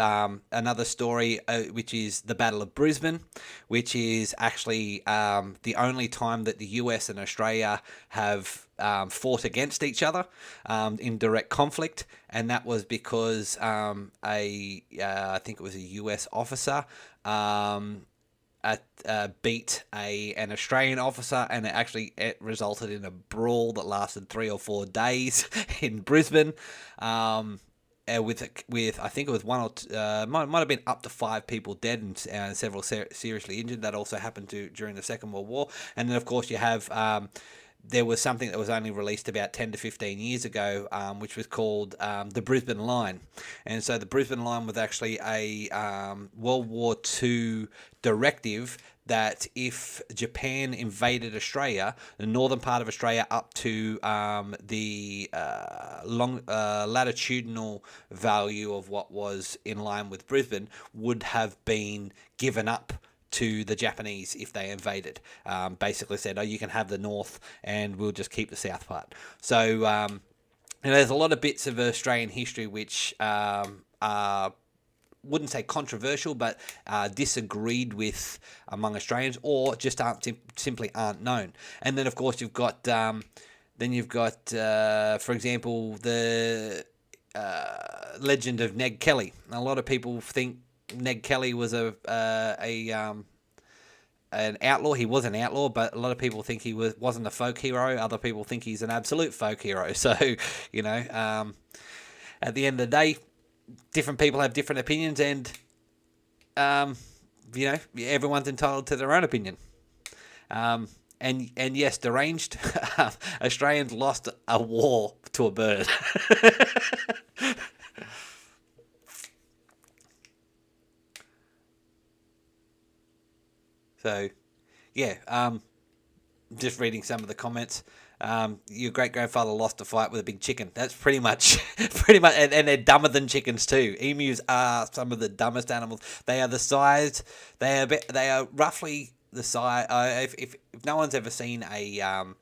another story, which is the Battle of Brisbane, which is actually the only time that the US and Australia have fought against each other in direct conflict, and that was because I think it was a US officer beat an Australian officer, and it resulted in a brawl that lasted 3 or 4 days in Brisbane. With I think it was one or two, might have been up to 5 people dead and several seriously injured. That also happened during the Second World War. And then of course you have there was something that was only released about 10 to 15 years ago, which was called the Brisbane Line. And so the Brisbane Line was actually a World War II directive that if Japan invaded Australia, the northern part of Australia up to the latitudinal value of what was in line with Brisbane would have been given up to the Japanese if they invaded. Basically said, oh, you can have the north and we'll just keep the south part. So there's a lot of bits of Australian history which are, wouldn't say controversial, but disagreed with among Australians, or just simply aren't known. And then of course you've got for example, the legend of Ned Kelly. A lot of people think Ned Kelly was an outlaw. He was an outlaw, but a lot of people think he wasn't a folk hero. Other people think he's an absolute folk hero. So, at the end of the day, different people have different opinions, and everyone's entitled to their own opinion. And yes, deranged Australians lost a war to a bird. So, yeah, just reading some of the comments. Your great-grandfather lost a fight with a big chicken. That's pretty much, and they're dumber than chickens too. Emus are some of the dumbest animals. They are the size, they are roughly the size. If no one's ever seen an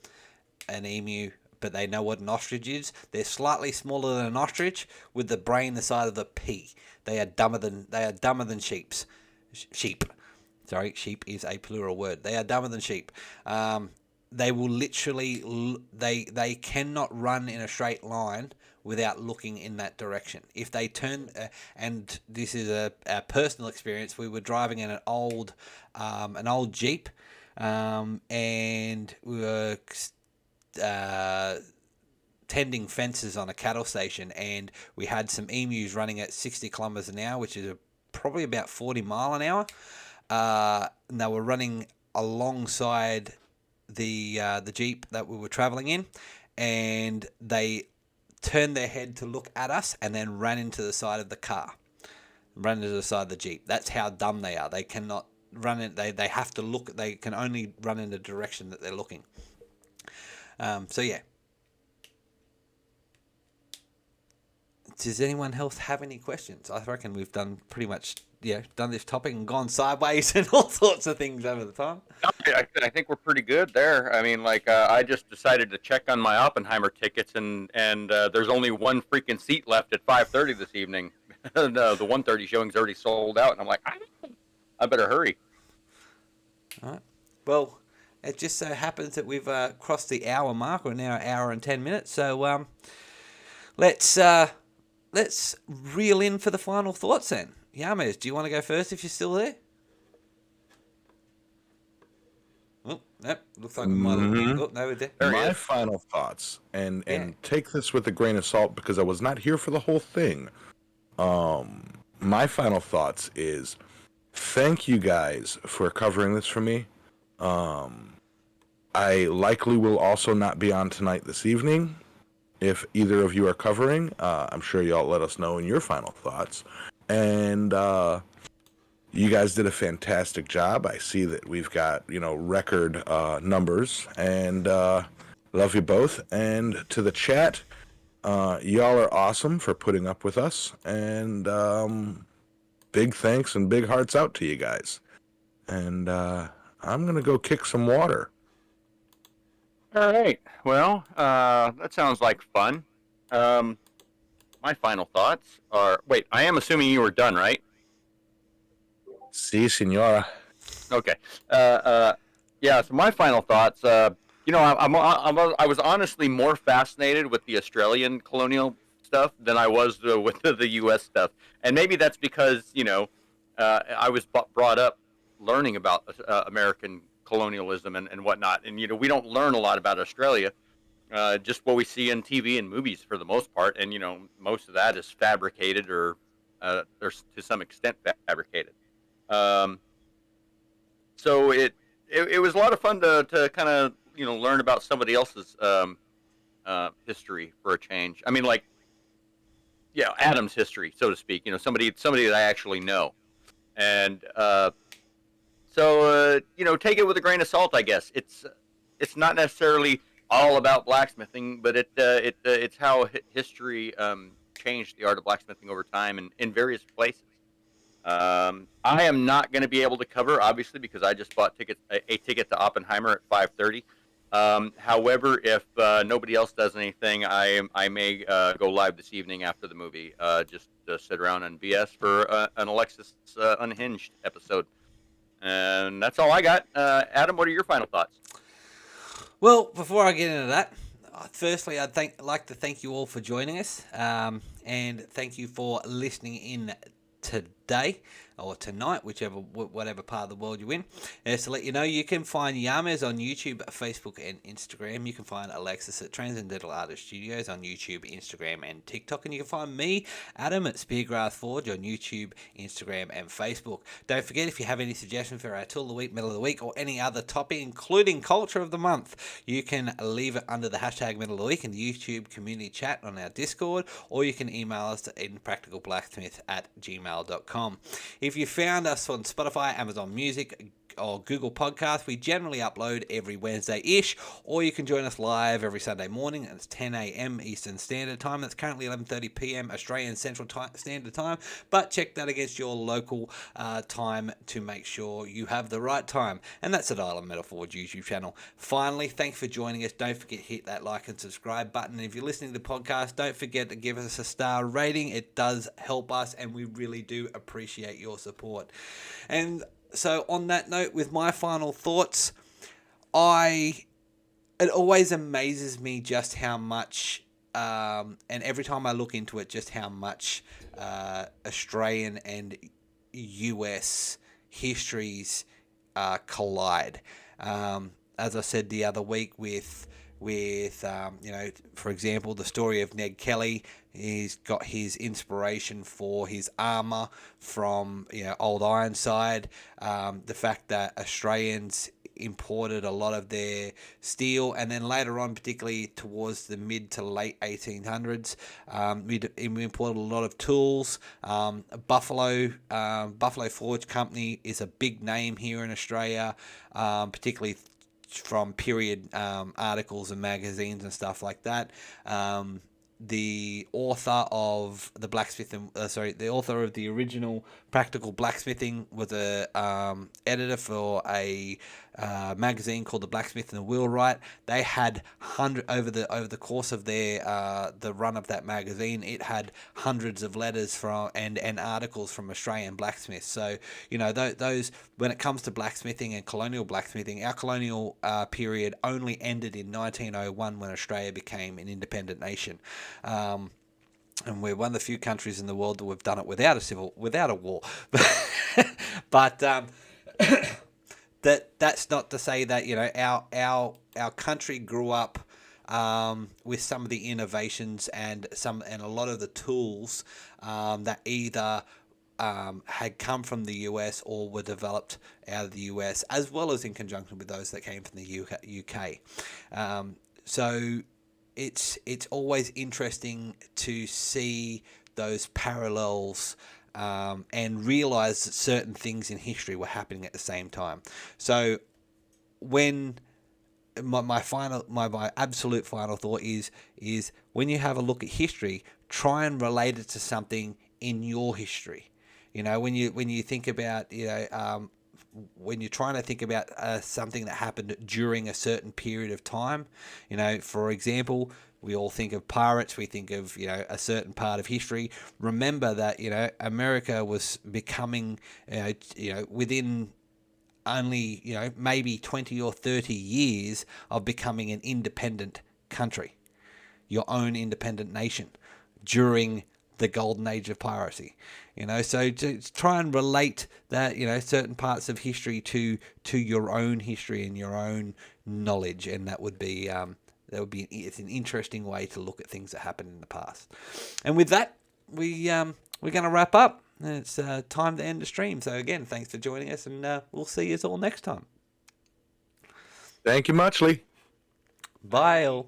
emu but they know what an ostrich is. They're slightly smaller than an ostrich, with the brain the size of a pea. They are dumber than sheep. Sorry, sheep is a plural word. They are dumber than sheep. They will literally they cannot run in a straight line without looking in that direction. If they turn, and this is a personal experience, we were driving in an old Jeep, and we were tending fences on a cattle station, and we had some emus running at 60 kilometers an hour, which is probably about 40 mile an hour. And they were running alongside the Jeep that we were traveling in, and they turned their head to look at us and then ran into the side of the car, ran into the side of the Jeep. That's how dumb they are. They cannot run it. They have to look. They can only run in the direction that they're looking. So yeah. Does anyone else have any questions? I reckon we've done pretty much, done this topic and gone sideways and all sorts of things over the time. I think we're pretty good there. I mean, like, I just decided to check on my Oppenheimer tickets, and there's only one freaking seat left at 5:30 this evening. The 1:30 showing's already sold out, and I'm like, I better hurry. All right. Well, it just so happens that we've crossed the hour mark. We're now an hour and 10 minutes. So let's reel in for the final thoughts then. Yamas, do you want to go first if you're still there? Oh, nope. Looks like we might have... Oh, no, we're there. My final thoughts, and take this with a grain of salt because I was not here for the whole thing. My final thoughts is thank you guys for covering this for me. I likely will also not be on tonight this evening. If either of you are covering, I'm sure y'all let us know in your final thoughts. And you guys did a fantastic job. I see that we've got, record numbers. And love you both. And to the chat, y'all are awesome for putting up with us. And big thanks and big hearts out to you guys. And I'm going to go kick some water. All right. Well, that sounds like fun. My final thoughts are... Wait, I am assuming you were done, right? Si, senora. Okay. Yeah, so my final thoughts... I was honestly more fascinated with the Australian colonial stuff than I was with the U.S. stuff. And maybe that's because, I was brought up learning about American colonialism and whatnot, and we don't learn a lot about Australia, just what we see in TV and movies for the most part, and most of that is fabricated or there's to some extent fabricated. So it was a lot of fun to kind of learn about somebody else's history for a change. I mean, like, Adam's history, so to speak. Somebody that I actually know, and So, take it with a grain of salt, I guess. It's not necessarily all about blacksmithing, but it's how history changed the art of blacksmithing over time in various places. I am not going to be able to cover, obviously, because I just bought a ticket to Oppenheimer at 5:30. However, if nobody else does anything, I may go live this evening after the movie, just to sit around and BS for an Alexis Unhinged episode. And that's all I got. Adam, what are your final thoughts? Well, before I get into that, firstly, I'd like to thank you all for joining us, and thank you for listening in today or tonight, whatever part of the world you're in. To let you know, you can find Yamas on YouTube, Facebook, and Instagram. You can find Alexis at Transcendental Artist Studios on YouTube, Instagram, and TikTok. And you can find me, Adam, at Speargrass Forge on YouTube, Instagram, and Facebook. Don't forget, if you have any suggestions for our Tool of the Week, Middle of the Week, or any other topic, including Culture of the Month, you can leave it under the hashtag Middle of the Week in the YouTube community chat on our Discord, or you can email us to impracticalblacksmith@gmail.com. If you found us on Spotify, Amazon Music, or Google Podcast. We generally upload every Wednesday-ish, or you can join us live every Sunday morning. It's 10 a.m. Eastern Standard Time. That's currently 11:30 p.m. Australian Central Standard Time, but check that against your local time to make sure you have the right time. And that's at Island Metal Forge YouTube channel. Finally, thanks for joining us. Don't forget to hit that like and subscribe button. If you're listening to the podcast, don't forget to give us a star rating. It does help us, and we really do appreciate your support. And so on that note, with my final thoughts, it always amazes me just how much, and every time I look into it, just how much Australian and US histories collide. As I said the other week with for example, the story of Ned Kelly. He's got his inspiration for his armour from Old Ironside. The fact that Australians imported a lot of their steel, and then later on, particularly towards the mid to late 1800s, we imported a lot of tools. Buffalo Forge Company is a big name here in Australia, particularly from period articles and magazines and stuff like that. The author of the the author of the original Practical Blacksmithing was a editor for a magazine called the Blacksmith and the Wheelwright. They had over the course of their the run of that magazine, it had hundreds of letters from and articles from Australian blacksmiths. So those when it comes to blacksmithing and colonial blacksmithing, our colonial period only ended in 1901 when Australia became an independent nation. And we're one of the few countries in the world that we've done it without a war. But that's not to say that our country grew up with some of the innovations and a lot of the tools that either had come from the US or were developed out of the US, as well as in conjunction with those that came from the UK. So it's always interesting to see those parallels and realize that certain things in history were happening at the same time. So when my absolute final thought is when you have a look at history, try and relate it to something in your history. When you think about when you're trying to think about something that happened during a certain period of time, for example, we all think of pirates, we think of, a certain part of history. Remember that, America was becoming, within only, maybe 20 or 30 years of becoming an independent country, your own independent nation during the golden age of piracy. So to try and relate that, certain parts of history to your own history and your own knowledge, and that would be it's an interesting way to look at things that happened in the past. And with that, we're going to wrap up. It's time to end the stream. So again, thanks for joining us, and we'll see you all next time. Thank you much, Lee. Bye all.